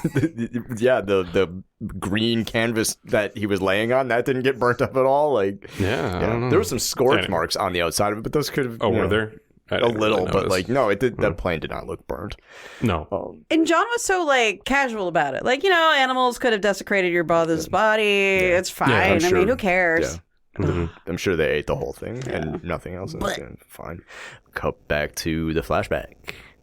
the green canvas that he was laying on, that didn't get burnt up at all. Like, I don't know. There were some scorch marks on the outside of it, but those could have... Oh, were there? A little, but like, no, it did. That plane did not look burnt. No. And John was so like casual about it. Like, you know, animals could have desecrated your brother's body. Yeah. It's fine. I mean, who cares? Yeah. Mm-hmm. I'm sure they ate the whole thing and nothing else. Fine. Cut back to the flashback.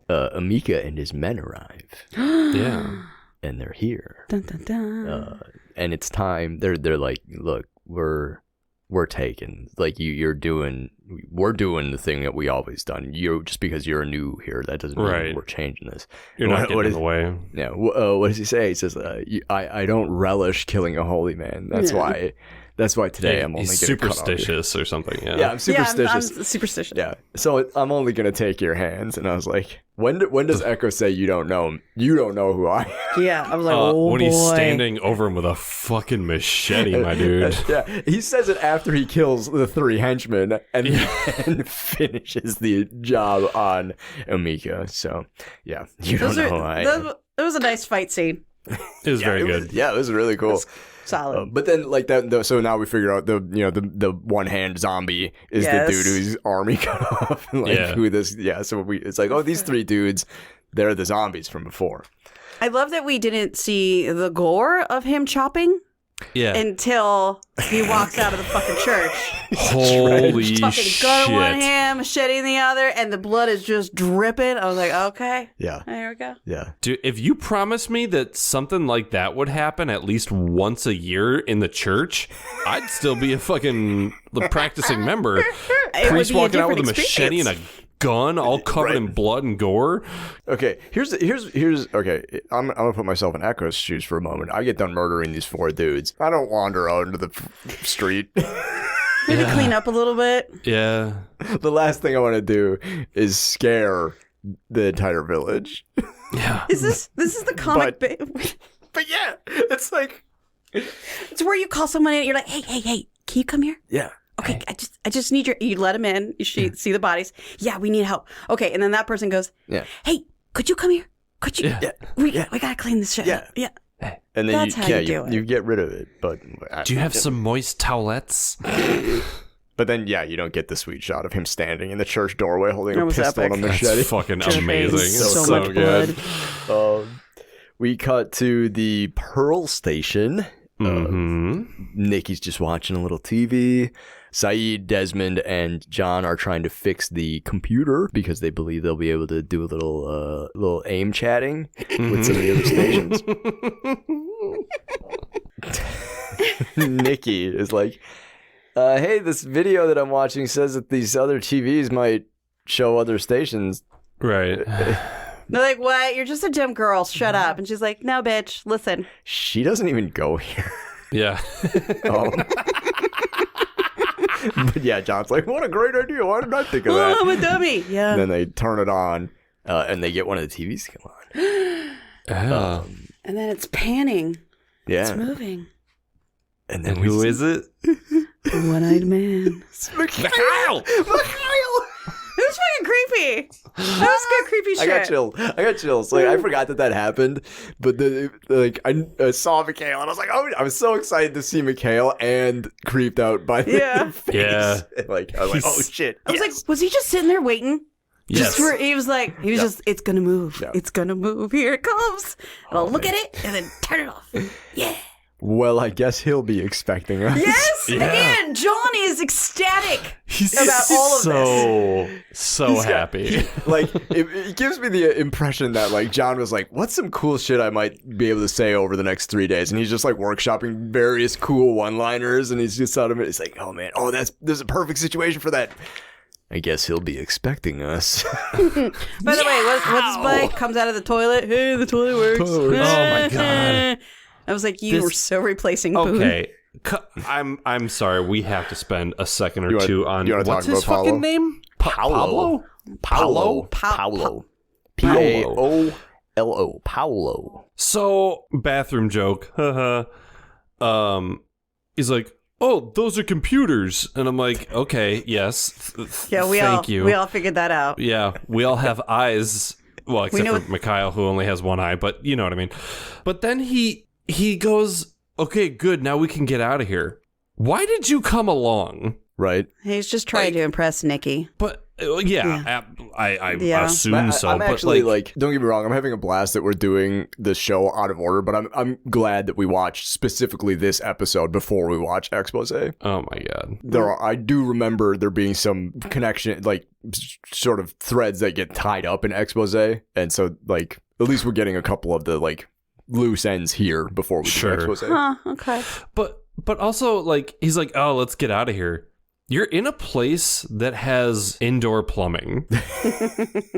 Amika and his men arrive. Yeah. And they're here. Dun, dun, dun. And it's time. They're like, look, we're taken. Like we're doing the thing that we always done. You just because you're new here, that doesn't mean we're changing this. You're not getting in the way. Yeah. What does he say? He says, I don't relish killing a holy man. That's why. That's why today I'm only he's getting superstitious or something. Yeah, I'm superstitious. I'm superstitious. Yeah, so I'm only gonna take your hands. And I was like, when does Echo say you don't know him? You don't know who I am? Yeah, I was like, when he's standing over him with a fucking machete, my dude. Yeah, he says it after he kills the 3 henchmen and then finishes the job on Amika. So yeah, you don't know who I am. It was a nice fight scene. It was very good. It was really cool. Solid. But then, like that, so now we figure out the one hand zombie is the dude whose army cut off. Who this? Yeah. So it's like, oh, these 3 dudes, they're the zombies from before. I love that we didn't see the gore of him chopping. Yeah. Until he walks out of the fucking church. Holy shit. Gun in one hand, machete in the other, and the blood is just dripping. I was like, okay. Yeah. There we go. Yeah. Dude, if you promised me that something like that would happen at least once a year in the church, I'd still be a fucking practicing member. Priest walking out with a machete and a gun all covered in blood and gore. Okay, here's okay. I'm gonna put myself in Echo's shoes for a moment. I get done murdering these 4 dudes. I don't wander out into the street. Maybe clean up a little bit. Yeah. The last thing I want to do is scare the entire village. Yeah. This is the comic but yeah, it's like it's where you call someone in. You're like, hey, can you come here? Yeah. Okay, I just need you let him in. You see the bodies. Yeah, we need help. Okay, and then that person goes, hey, could you come here? Could you? Yeah. We gotta clean this shit up. Yeah. And then That's how you do it. You get rid of it. But do you have some moist towelettes? But then, you don't get the sweet shot of him standing in the church doorway holding a pistol and a machete. That's fucking amazing. So much good. blood. We cut to the Pearl Station. Mm-hmm. Nikki's just watching a little TV. Saeed, Desmond, and John are trying to fix the computer because they believe they'll be able to do a little aim chatting with some of the other stations. Nikki is like, hey, this video that I'm watching says that these other TVs might show other stations. Right. They're like, what? You're just a dumb girl. Shut up. And she's like, no, bitch. Listen. She doesn't even go here. Yeah. But yeah, John's like, what a great idea. Why didn't I think of that? Oh, I'm a dummy. Yeah. And then they turn it on, and they get one of the TVs to come on. And then it's panning. Yeah. It's moving. And then who is it? One-eyed man. Mikhail! It was fucking creepy. That was good creepy shit. I got chills. Like, I forgot that happened, but I saw Mikhail and I was like, oh, I was so excited to see Mikhail and creeped out by the face. Yeah. Like, I was like, oh shit. I was like, was he just sitting there waiting? Yes. He was just, it's gonna move. Yeah. It's gonna move. Here it comes. And I'll look at it and then turn it off. Yeah. Well, I guess he'll be expecting us. Yes! Yeah. Again, John is ecstatic about all of this. So happy. It gives me the impression that, like, John was like, what's some cool shit I might be able to say over the next 3 days? And he's just, like, workshopping various cool one-liners, and he's just out of it. It's like, oh, man, there's a perfect situation for that. I guess he'll be expecting us. By the way, what's his bike? Comes out of the toilet. Hey, the toilet works. Oh my God. I was like, you were so replacing Boone. Okay. I'm sorry. We have to spend a second or two on what's his fucking name? Paulo. Paulo. Paolo. Paulo. So, bathroom joke. He's like, oh, those are computers. And I'm like, okay, yes. Thank you. We all figured that out. Yeah, we all have eyes. Well, except for Mikhail, who only has one eye, but you know what I mean. But then he goes, okay, good, now we can get out of here. Why did you come along? Right. He's just trying to impress Nikki. But I assume so. I'm but actually like, don't get me wrong, I'm having a blast that we're doing the show out of order, but I'm glad that we watched specifically this episode before we watch Expose. Oh my God. I do remember there being some connection, like sort of threads that get tied up in Expose, and so like at least we're getting a couple of the like loose ends here before we do Expose. Huh, okay. But also like he's like, oh, let's get out of here. You're in a place that has indoor plumbing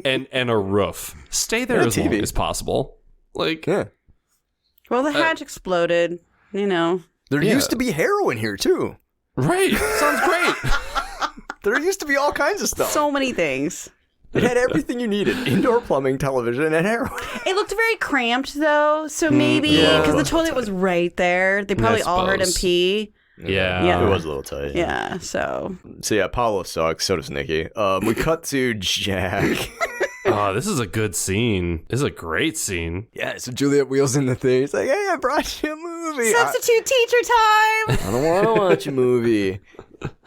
and a roof. Stay there as long as possible. Like, yeah. Well, the hatch exploded, you know. There used to be heroin here, too. Right. Sounds great. There used to be all kinds of stuff. So many things. It had everything you needed. Indoor plumbing, television, and heroin. It looked very cramped, though. So maybe, because the toilet was right there, they probably all heard him pee. Yeah. It was a little tight. Yeah, so yeah, Paulo sucks. So does Nikki. We cut to Jack. Oh, this is a good scene. This is a great scene. Yeah, so Juliet wheels in the thing. He's like, hey, I brought you a movie. Substitute teacher time. I don't want to watch a movie.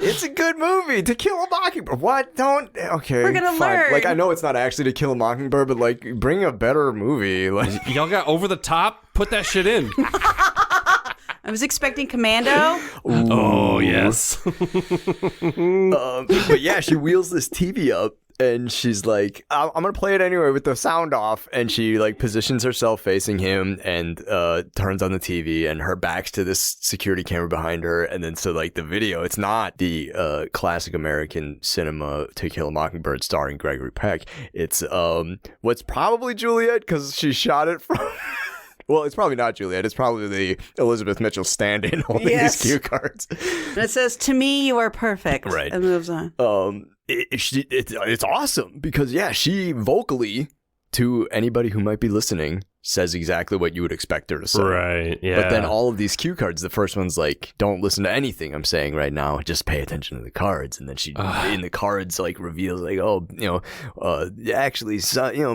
It's a good movie. To Kill a Mockingbird. What? Don't. Okay. We're going to learn. Like, I know it's not actually To Kill a Mockingbird, but like, bring a better movie. Like, y'all got Over the Top? Put that shit in. I was expecting Commando. Ooh. Oh, yes. But yeah, she wheels this TV up and she's like, I'm going to play it anyway with the sound off. And she like positions herself facing him and turns on the TV, and her back's to this security camera behind her. And then so like the video, it's not the classic American cinema To Kill a Mockingbird starring Gregory Peck. It's what's probably Juliet, because she shot it from... Well, it's probably not Juliet. It's probably the Elizabeth Mitchell stand-in holding these cue cards. And it says, "To me, you are perfect." Right. And moves on. It's awesome because, yeah, she vocally, to anybody who might be listening, says exactly what you would expect her to say. Right, yeah. But then all of these cue cards, the first one's like, don't listen to anything I'm saying right now. Just pay attention to the cards. And then she, in the cards, like, reveals, like, oh, actually,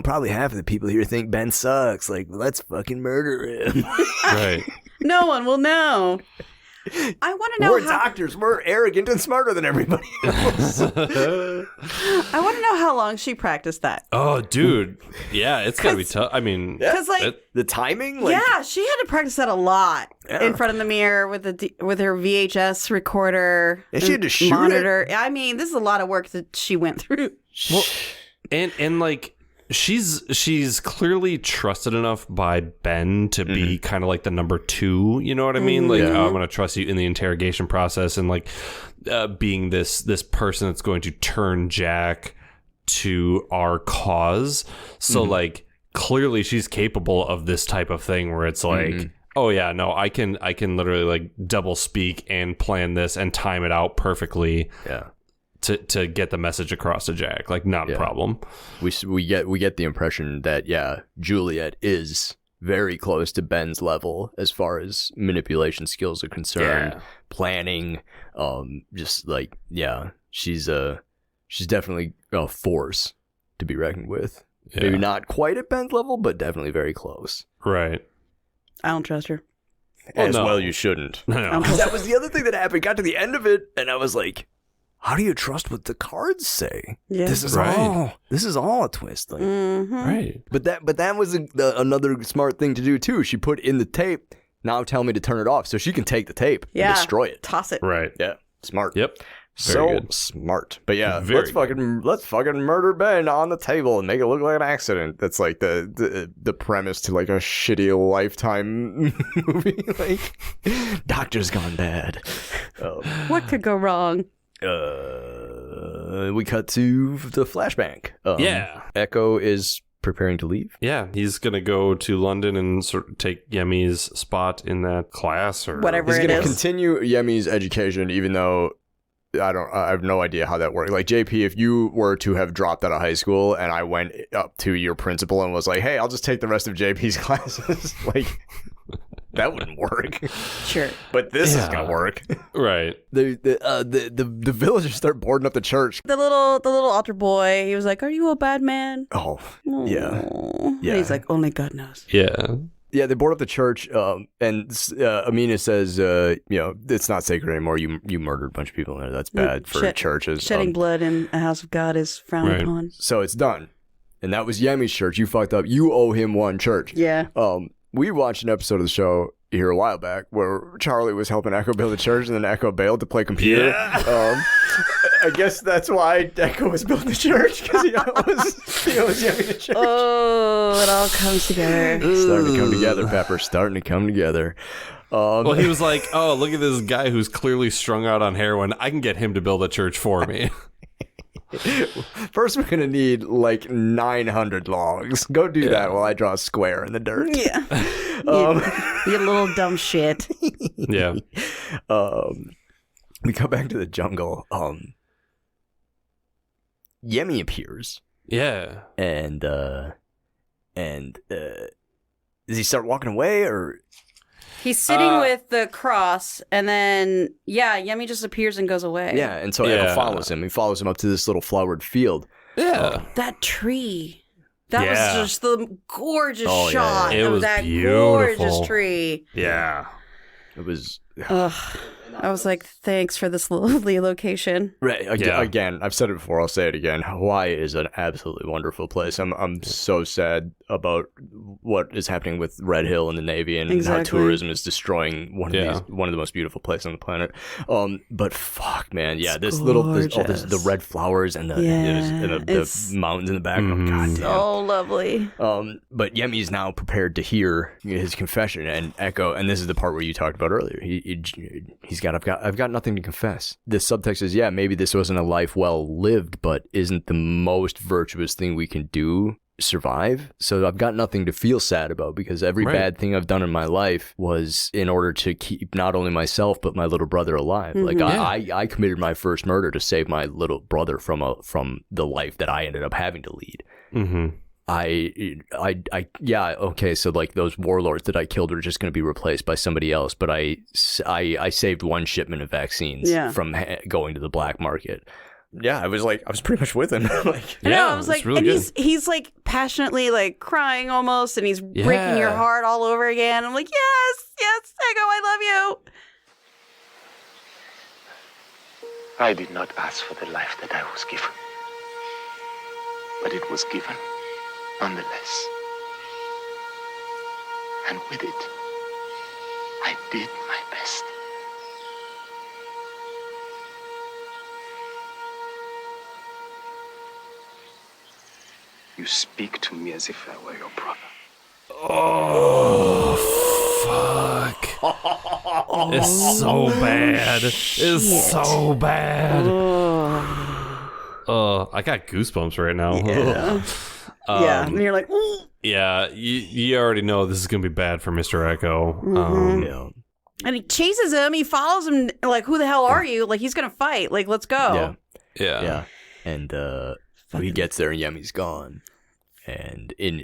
probably half of the people here think Ben sucks. Like, let's fucking murder him. Right. No one will know. I want to know We're doctors. We're arrogant and smarter than everybody else. I want to know how long she practiced that. Oh, dude. Yeah, it's got to be tough. I mean... Because, the timing? Yeah, she had to practice that a lot in front of the mirror with her VHS recorder. And she had to shoot monitor. I mean, this is a lot of work that she went through. Well, and like... She's clearly trusted enough by Ben to be kind of like the number two, you know what I mean? Like, oh, I'm going to trust you in the interrogation process, and like being this person that's going to turn Jack to our cause. So like clearly she's capable of this type of thing where it's like, oh yeah, no, I can literally like double speak and plan this and time it out perfectly. Yeah. To get the message across to Jack, like not a problem. We get the impression that Juliet is very close to Ben's level as far as manipulation skills are concerned, planning, just like she's definitely a force to be reckoned with. Yeah. Maybe not quite at Ben's level, but definitely very close. Right. I don't trust her. Well, you shouldn't. No. That was the other thing that happened. Got to the end of it, and I was like, how do you trust what the cards say? Yeah. This is all a twist. Like, right. But that was another smart thing to do too. She put in the tape. Now tell me to turn it off, so she can take the tape and destroy it. Toss it. Right. Yeah. Smart. Yep. So good. Smart. But yeah, Very let's fucking murder Ben on the table and make it look like an accident. That's like the premise to like a shitty Lifetime movie. Like, Doctor's Gone Bad. What could go wrong? we cut to the flashback. Echo is preparing to leave. Yeah, he's gonna go to London and sort of take Yemi's spot in that class or whatever. He's gonna continue Yemi's education, even though I have no idea how that works. Like, JP, if you were to have dropped out of high school and I went up to your principal and was like, hey, I'll just take the rest of JP's classes, like, that wouldn't work. Sure. But this is gonna work. Right. The villagers start boarding up the church. The little altar boy, he was like, are you a bad man? Oh, yeah. And he's like, only God knows. Yeah. Yeah, they board up the church, and Amina says, it's not sacred anymore. You murdered a bunch of people in there. That's bad for churches. Shedding blood in a house of God is frowned upon. So it's done. And that was Yemi's church. You fucked up. You owe him one church. Yeah. We watched an episode of the show here a while back where Charlie was helping Echo build a church and then Echo bailed to play computer. Yeah. I guess that's why Echo was building the church, because he owes Yemi the church. Oh, it all comes together. Starting to come together, Pepper. Starting to come together. Well, he was like, oh, look at this guy who's clearly strung out on heroin. I can get him to build a church for me. First, we're going to need like 900 logs. Go do that while I draw a square in the dirt. Yeah. You little dumb shit. Yeah. We come back to the jungle. Yemi appears. Yeah. And does he start walking away, or? He's sitting with the cross, and then, Yemi just appears and goes away. Yeah, and so Echo follows him. He follows him up to this little flowered field. Yeah. That tree. That was just the gorgeous shot it of was that beautiful. gorgeous tree. Yeah. It was... I was like, thanks for this lovely location. Right. Again, I've said it before, I'll say it again. Hawaii is an absolutely wonderful place. I'm so sad about what is happening with Red Hill and the Navy and how tourism is destroying one of the most beautiful places on the planet. But fuck, man. Yeah, the red flowers and the mountains in the background. God damn. So lovely. But Yemi's now prepared to hear his confession, and Echo, and this is the part where you talked about earlier. He's got, I've got nothing to confess. The subtext is, maybe this wasn't a life well lived, but isn't the most virtuous thing we can do survive? So I've got nothing to feel sad about, because every bad thing I've done in my life was in order to keep not only myself but my little brother alive. Like I committed my first murder to save my little brother from the life that I ended up having to lead. Mm-hmm. Okay, so like those warlords that I killed are just going to be replaced by somebody else, but I saved one shipment of vaccines from going to the black market. Yeah, I was pretty much with him. I was like, really, and he's like passionately like crying almost, and he's breaking your heart all over again. I'm like, yes, Echo, I love you. I did not ask for the life that I was given, but it was given nonetheless. And with it, I did my best. You speak to me as if I were your brother. Oh, fuck. It's so bad. It's so bad. I got goosebumps right now. Yeah. And you're like, ooh. Yeah, you already know this is going to be bad for Mr. Echo. And he chases him. He follows him. Like, who the hell are you? Like, he's going to fight. Like, let's go. Yeah. And he gets there and Yemi's gone. And in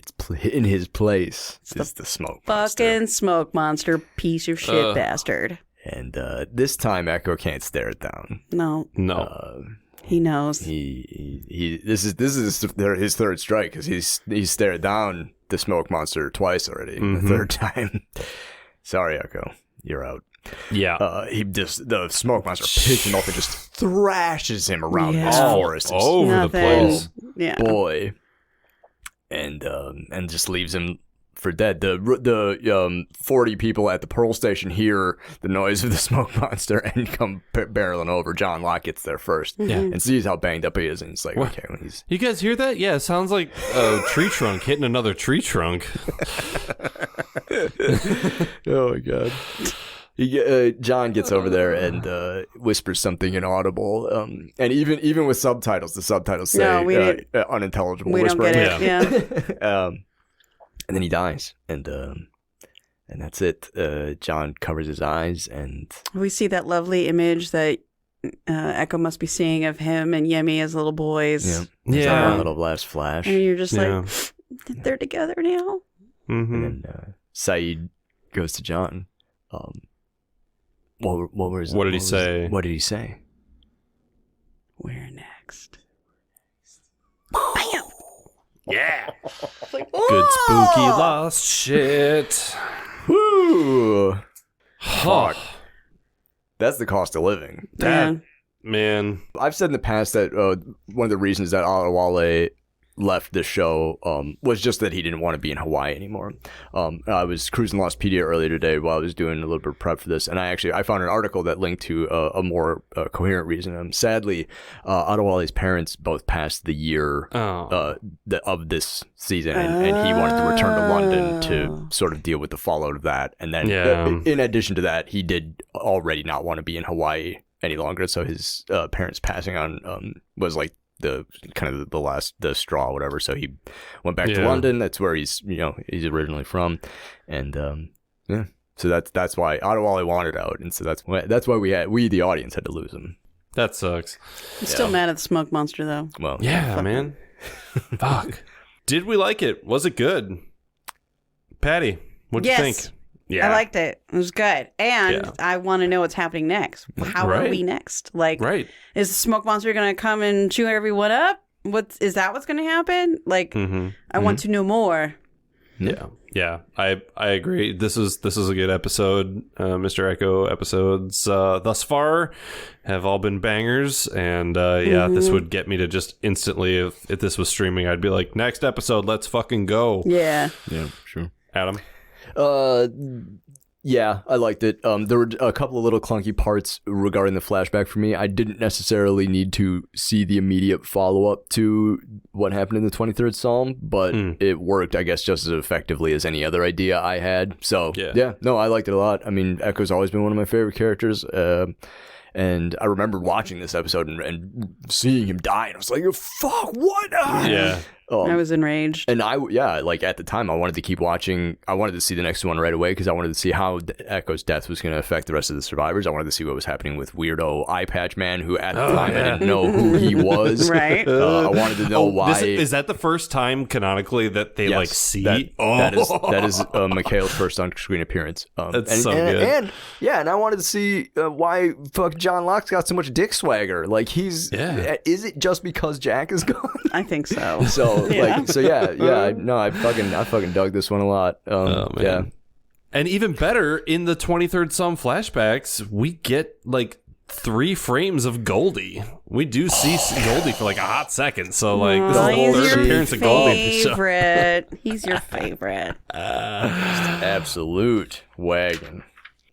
his place is the smoke monster. Fucking smoke monster, piece of shit bastard. And this time Echo can't stare it down. No. He knows. This is his third strike, because he's stared down the smoke monster twice already. The third time. Sorry, Echo, you're out. Yeah. The smoke monster picks him up and just thrashes him around this forest. All over the place. Yeah. Boy. And just leaves him for dead. The 40 people at the Pearl Station hear the noise of the smoke monster and come barreling over. John Locke gets there first and sees how banged up he is, and it's like, okay, when he's... You guys hear that? Yeah, it sounds like a tree trunk hitting another tree trunk. Oh my god. John gets over there and whispers something inaudible. And even with subtitles, the subtitles say unintelligible whispering. We don't get it. Yeah. And then he dies, and that's it. John covers his eyes, and we see that lovely image that Echo must be seeing of him and Yemi as little boys. Yeah. A little last flash, and you're just like, they're together now. Mm-hmm. And then Saeed goes to John. What did he say? What did he say? We're next. Bam! Yeah. Like, good spooky lost shit. Woo. Fuck. That's the cost of living. Man. I've said in the past that one of the reasons that Adewale left the show was just that he didn't want to be in Hawaii anymore. I was cruising Lostpedia earlier today while I was doing a little bit of prep for this, and I found an article that linked to a more coherent reason. Sadly, Adewale's parents both passed the year of this season, and he wanted to return to London to sort of deal with the fallout of that. And then, in addition to that, he did already not want to be in Hawaii any longer. So his parents passing on was like the last straw or whatever. So he went back to London. That's where he's originally from, and so that's why Adewale wanted out, and so that's why we the audience had to lose him. That sucks. I'm still mad at the smoke monster though. Well, man. Fuck. Did we like it? Was it good? Patty, what'd you think? Yeah, I liked it. It was good, and I want to know what's happening next. How are we next? Like, is the smoke monster going to come and chew everyone up? Is that what's going to happen? Like, I want to know more. Yeah. I agree. This is a good episode. Mr. Echo episodes thus far have all been bangers, and this would get me to just instantly, if this was streaming, I'd be like, next episode, let's fucking go. Yeah, sure. Adam. Yeah, I liked it. There were a couple of little clunky parts regarding the flashback for me. I didn't necessarily need to see the immediate follow-up to what happened in the 23rd Psalm, but it worked, I guess, just as effectively as any other idea I had. So, I liked it a lot. I mean, Echo's always been one of my favorite characters. And I remember watching this episode and seeing him die, and I was like, fuck, what? Yeah. I was enraged. And at the time, I wanted to keep watching. I wanted to see the next one right away because I wanted to see how Echo's death was going to affect the rest of the survivors. I wanted to see what was happening with weirdo eye patch man, who at the time I didn't know who he was. Right. I wanted to know why. Is that the first time canonically that they see? That is Mikhail's first on-screen appearance. That's so good. And I wanted to see why fuck John Locke's got so much dick swagger. Like is it just because Jack is gone? I think so. I fucking dug this one a lot. And even better, in the 23rd Psalm flashbacks, we get like 3 frames of Goldie. We do see Goldie for like a hot second. So like this is the third appearance of Goldie in the show. He's your favorite. Absolute wagon.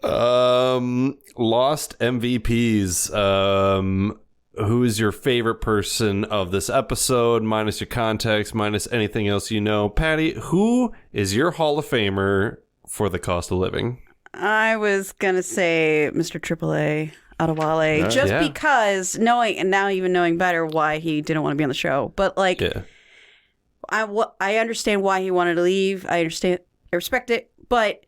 Lost MVPs. Who is your favorite person of this episode, minus your context, minus anything else you know? Patty, who is your Hall of Famer for the cost of living? I was going to say Mr. AAA, Adewale, because knowing better why he didn't want to be on the show. But like, I understand why he wanted to leave. I respect it. But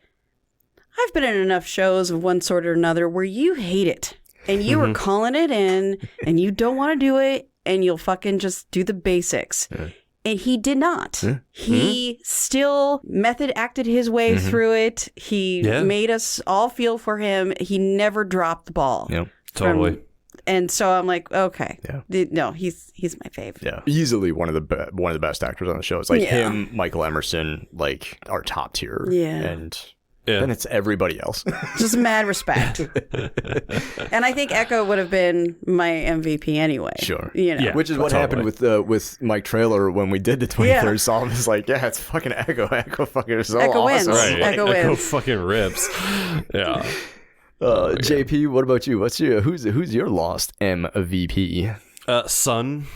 I've been in enough shows of one sort or another where you hate it. And you were calling it in, and you don't want to do it, and you'll fucking just do the basics. And he did not. He still method acted his way through it. He made us all feel for him. He never dropped the ball. Yep, totally. And so I'm like, okay, no, he's my fave. Yeah, easily one of the best actors on the show. It's like him, Michael Emerson, like our top tier. Yeah, and then it's everybody else. Just mad respect. And I think Echo would have been my MVP anyway. Sure. Which is what happened with Mike Trailer when we did the 23rd Psalm. It's like, it's fucking Echo. Echo fucking is so Echo awesome. Wins. Right. Echo fucking rips. Yeah. JP, what about you? Who's your lost MVP? Sun.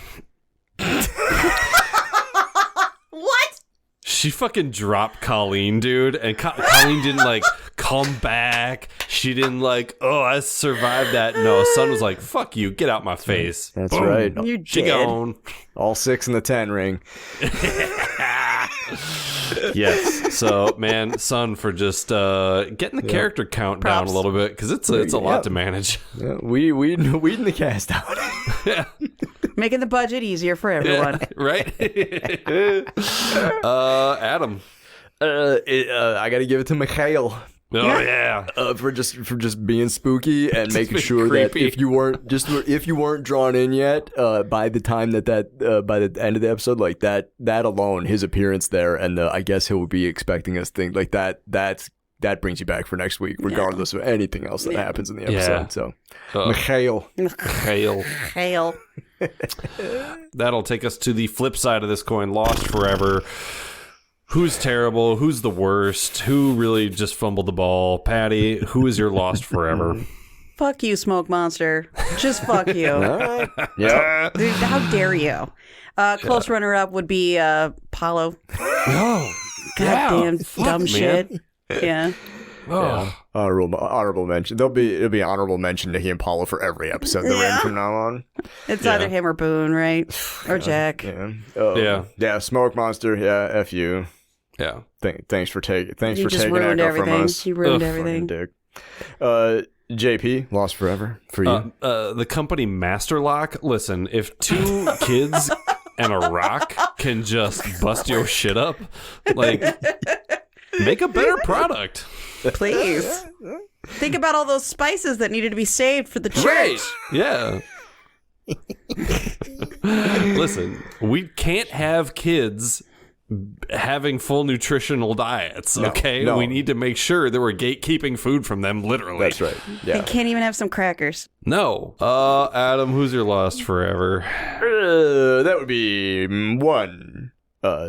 What? She fucking dropped Colleen, dude, and Colleen didn't like come back. She didn't like, oh, I survived that. No, Sun was like, fuck you, get out my face. That's Boom. right. You She did. gone. All 6 in the 10 ring. Yes. So, man, Sun for just getting the character count down a little bit because it's a lot to manage. Yeah, weeding the cast out. Yeah. Making the budget easier for everyone. Right? Adam. I got to give it to Mikhail. Oh yeah. For just being spooky and making being sure creepy. that if you weren't drawn in yet, by the time by the end of the episode, like that alone, his appearance there, and I guess he'll be expecting us things like that. That brings you back for next week, regardless of anything else that happens in the episode. So, Mikhail. Hail. That'll take us to the flip side of this coin. Lost forever. Who's terrible? Who's the worst? Who really just fumbled the ball? Patty, who is your lost forever? Fuck you, Smoke Monster. Just fuck you. All right. Yeah. Dude, how dare you? Close runner-up would be Paulo. Oh, Goddamn fuck, dumb man. shit. Yeah. Oh. Honorable mention. It'll be an honorable mention to he and Paulo for every episode that we're in from now on. It's either him or Boone, right? Or Jack. Yeah. Yeah. Smoke Monster. Yeah. F you. Yeah. Thanks for taking You just Echo ruined from everything. us. You ruined Ugh, everything. Dick. JP, lost forever for you. The company Master Lock. Listen, if 2 kids and a rock can just bust your shit up, like, make a better product. Please. Think about all those spices that needed to be saved for the church. Right. Yeah. Listen, we can't have kids having full nutritional diets, okay? no. We need to make sure that we're gatekeeping food from them, literally. That's right. They Yeah. can't even have some crackers. No. Adam, who's your lost forever? That would be one.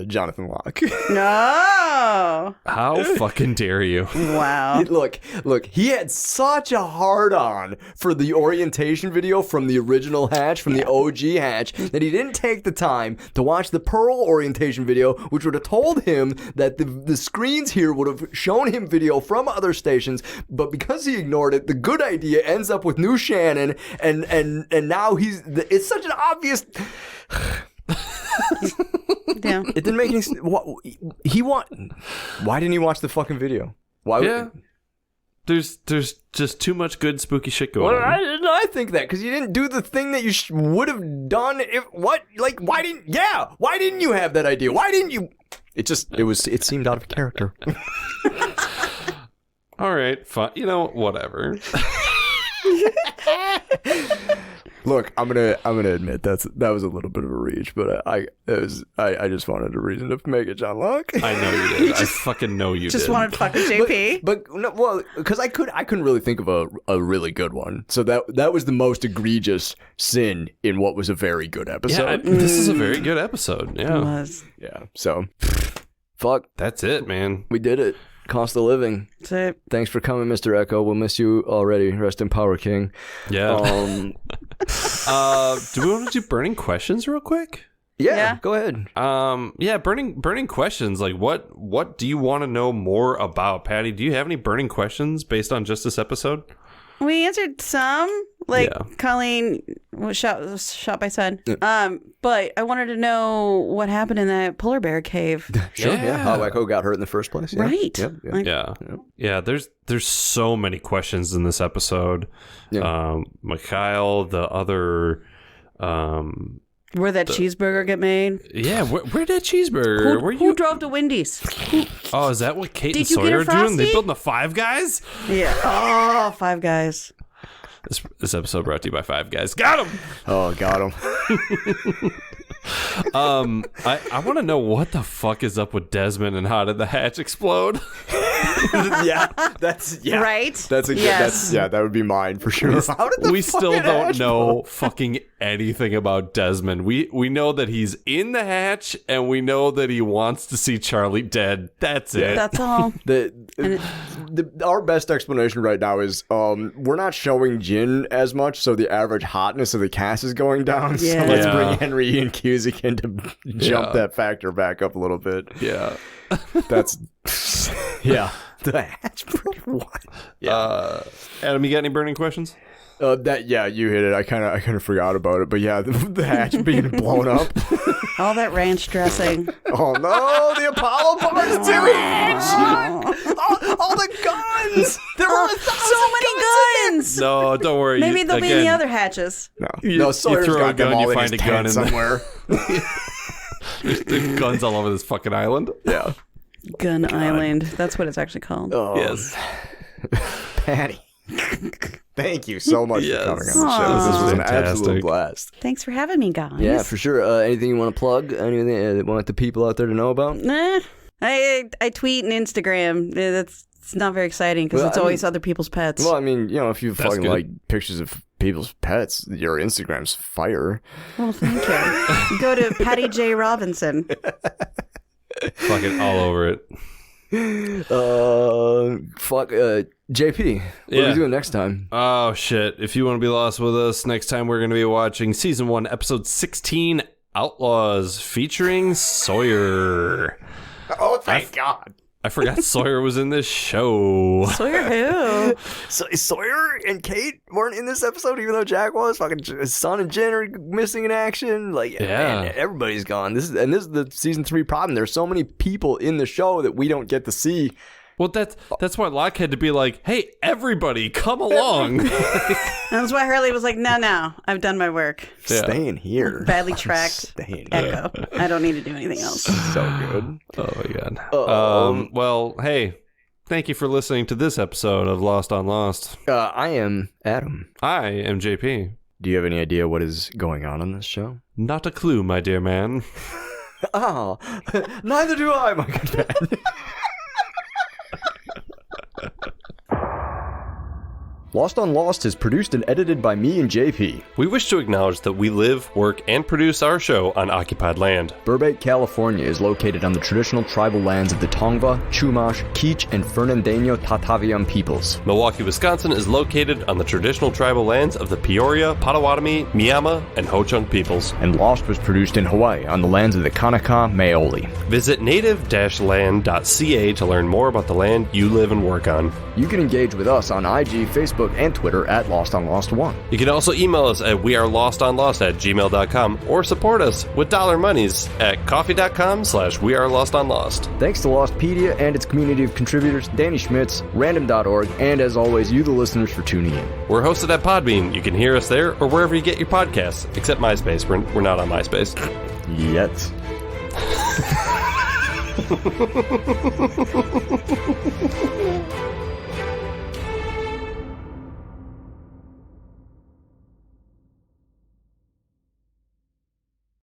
Jonathan Locke. No. How fucking dare you? Wow. Look, he had such a hard-on for the orientation video from the original Hatch, from the OG Hatch, that he didn't take the time to watch the Pearl orientation video, which would have told him that the screens here would have shown him video from other stations, but because he ignored it, the good idea ends up with New Shannon, and now it's such an obvious... Yeah. It didn't make any sense. Why didn't he watch the fucking video? Why? Yeah. There's just too much good spooky shit going Well, on. I think that because you didn't do the thing that you would have done. Why didn't you have that idea? Why didn't you? It seemed out of character. All right, fine. You know, whatever. Look, I'm gonna admit that was a little bit of a reach, but I just wanted a reason to make it John Locke. I know you did. I fucking know you Just did. wanted fucking JP. But no, well, because I couldn't really think of a really good one. So that was the most egregious sin in what was a very good episode. Yeah, this is a very good episode. It Yeah. was. Yeah. So, fuck, That's it, man. we did it. Cost of living. That's it. Thanks for coming, Mr. Echo. We'll miss you already. Rest in power, King. Yeah. Um, Do we want to do burning questions real quick? Yeah. Go ahead. Yeah, burning questions. Like, what do you want to know more about, Patty? Do you have any burning questions based on just this episode? We answered some, like Yeah. Colleen was shot by Sun. But I wanted to know what happened in that polar bear cave. Sure. Yeah. Yeah. How Echo got hurt in the first place. Yeah. Right. Yep. Yep. Like, Yeah. There's so many questions in this episode. Yeah. Mikhail, the other, where that cheeseburger get made? yeah. Where did cheeseburger? Who drove to Wendy's? Oh, is that what Kate and Did you get Sawyer a are doing? They Frosty? building the Five Guys? Yeah. Oh, Five Guys. This episode brought to you by Five Guys. Got him. Oh, got him. I want to know what the fuck is up with Desmond and how did the hatch explode? Yeah. That's Right? That's a good. Yes. That would be mine for sure. How did the We still fucking don't hatch know fucking anything about Desmond. We know that he's in the hatch and we know that he wants to see Charlie dead. That's it. That's all. Our best explanation right now is we're not showing Jin as much, so the average hotness of the cast is going down. Yeah. So let's Yeah. bring Henry and Cusick in to jump Yeah. that factor back up a little bit. Yeah. That's yeah. The hatch breeder? What? Yeah. Adam, you got any burning questions? You hit it. I kind of forgot about it, but yeah, the hatch being blown up. All that ranch dressing. Oh no, the Apollo bar's too huge. All the guns. There were so many guns. No, don't worry. Maybe they'll be in the other hatches. No, Sawyer's you throw got a gun, them all you in find his a gun tent in somewhere. There's guns all over this fucking island. Yeah. Gun Island. That's what it's actually called. Oh. Yes. Patty. Thank you so much for coming on the show. Aww. This was an Fantastic. absolute blast. Thanks for having me, guys. Yeah, for sure. Anything you want to plug? Anything you want the people out there to know about? Nah. I tweet and Instagram. It's not very exciting because it's always other people's pets. Well, I mean, if you fucking good. like pictures of people's pets, your Instagram's fire. Well, thank you. Go to Patty J. Robinson. Fucking all over it. JP, what are we doing next time? Oh, shit. If you want to be lost with us, next time we're going to be watching Season 1, Episode 16, Outlaws, featuring Sawyer. Oh, thank God. I forgot Sawyer was in this show. Sawyer who? So Sawyer and Kate weren't in this episode, even though Jack was. Fucking his son and Jen are missing in action. Like, Yeah. man, everybody's gone. This is the Season 3 problem. There's so many people in the show that we don't get to see. Well, that's why Locke had to be like, hey, everybody, come along. That's why Hurley was like, no, I've done my work. Yeah. Staying here. Badly tracked. Staying Echo. I don't need to do anything else. So good. Oh, my God. Well, hey, thank you for listening to this episode of Lost on Lost. I am Adam. I am JP. Do you have any idea what is going on this show? Not a clue, my dear man. Oh, neither do I, my good man. Lost on Lost is produced and edited by me and JP. We wish to acknowledge that we live, work, and produce our show on occupied land. Burbank, California is located on the traditional tribal lands of the Tongva, Chumash, Kizh, and Fernandino Tataviam peoples. Milwaukee, Wisconsin is located on the traditional tribal lands of the Peoria, Potawatomi, Miama, and Ho-Chunk peoples. And Lost was produced in Hawaii on the lands of the Kanaka Maoli. Visit native-land.ca to learn more about the land you live and work on. You can engage with us on IG, Facebook, and Twitter at Lost on Lost 1. You can also email us at wearelostonlost@gmail.com or support us with dollar monies at coffee.com/wearelostonlost. Thanks to Lostpedia and its community of contributors, Danny Schmitz, random.org, and as always, you the listeners for tuning in. We're hosted at Podbean. You can hear us there or wherever you get your podcasts, except MySpace. We're not on MySpace. Yet.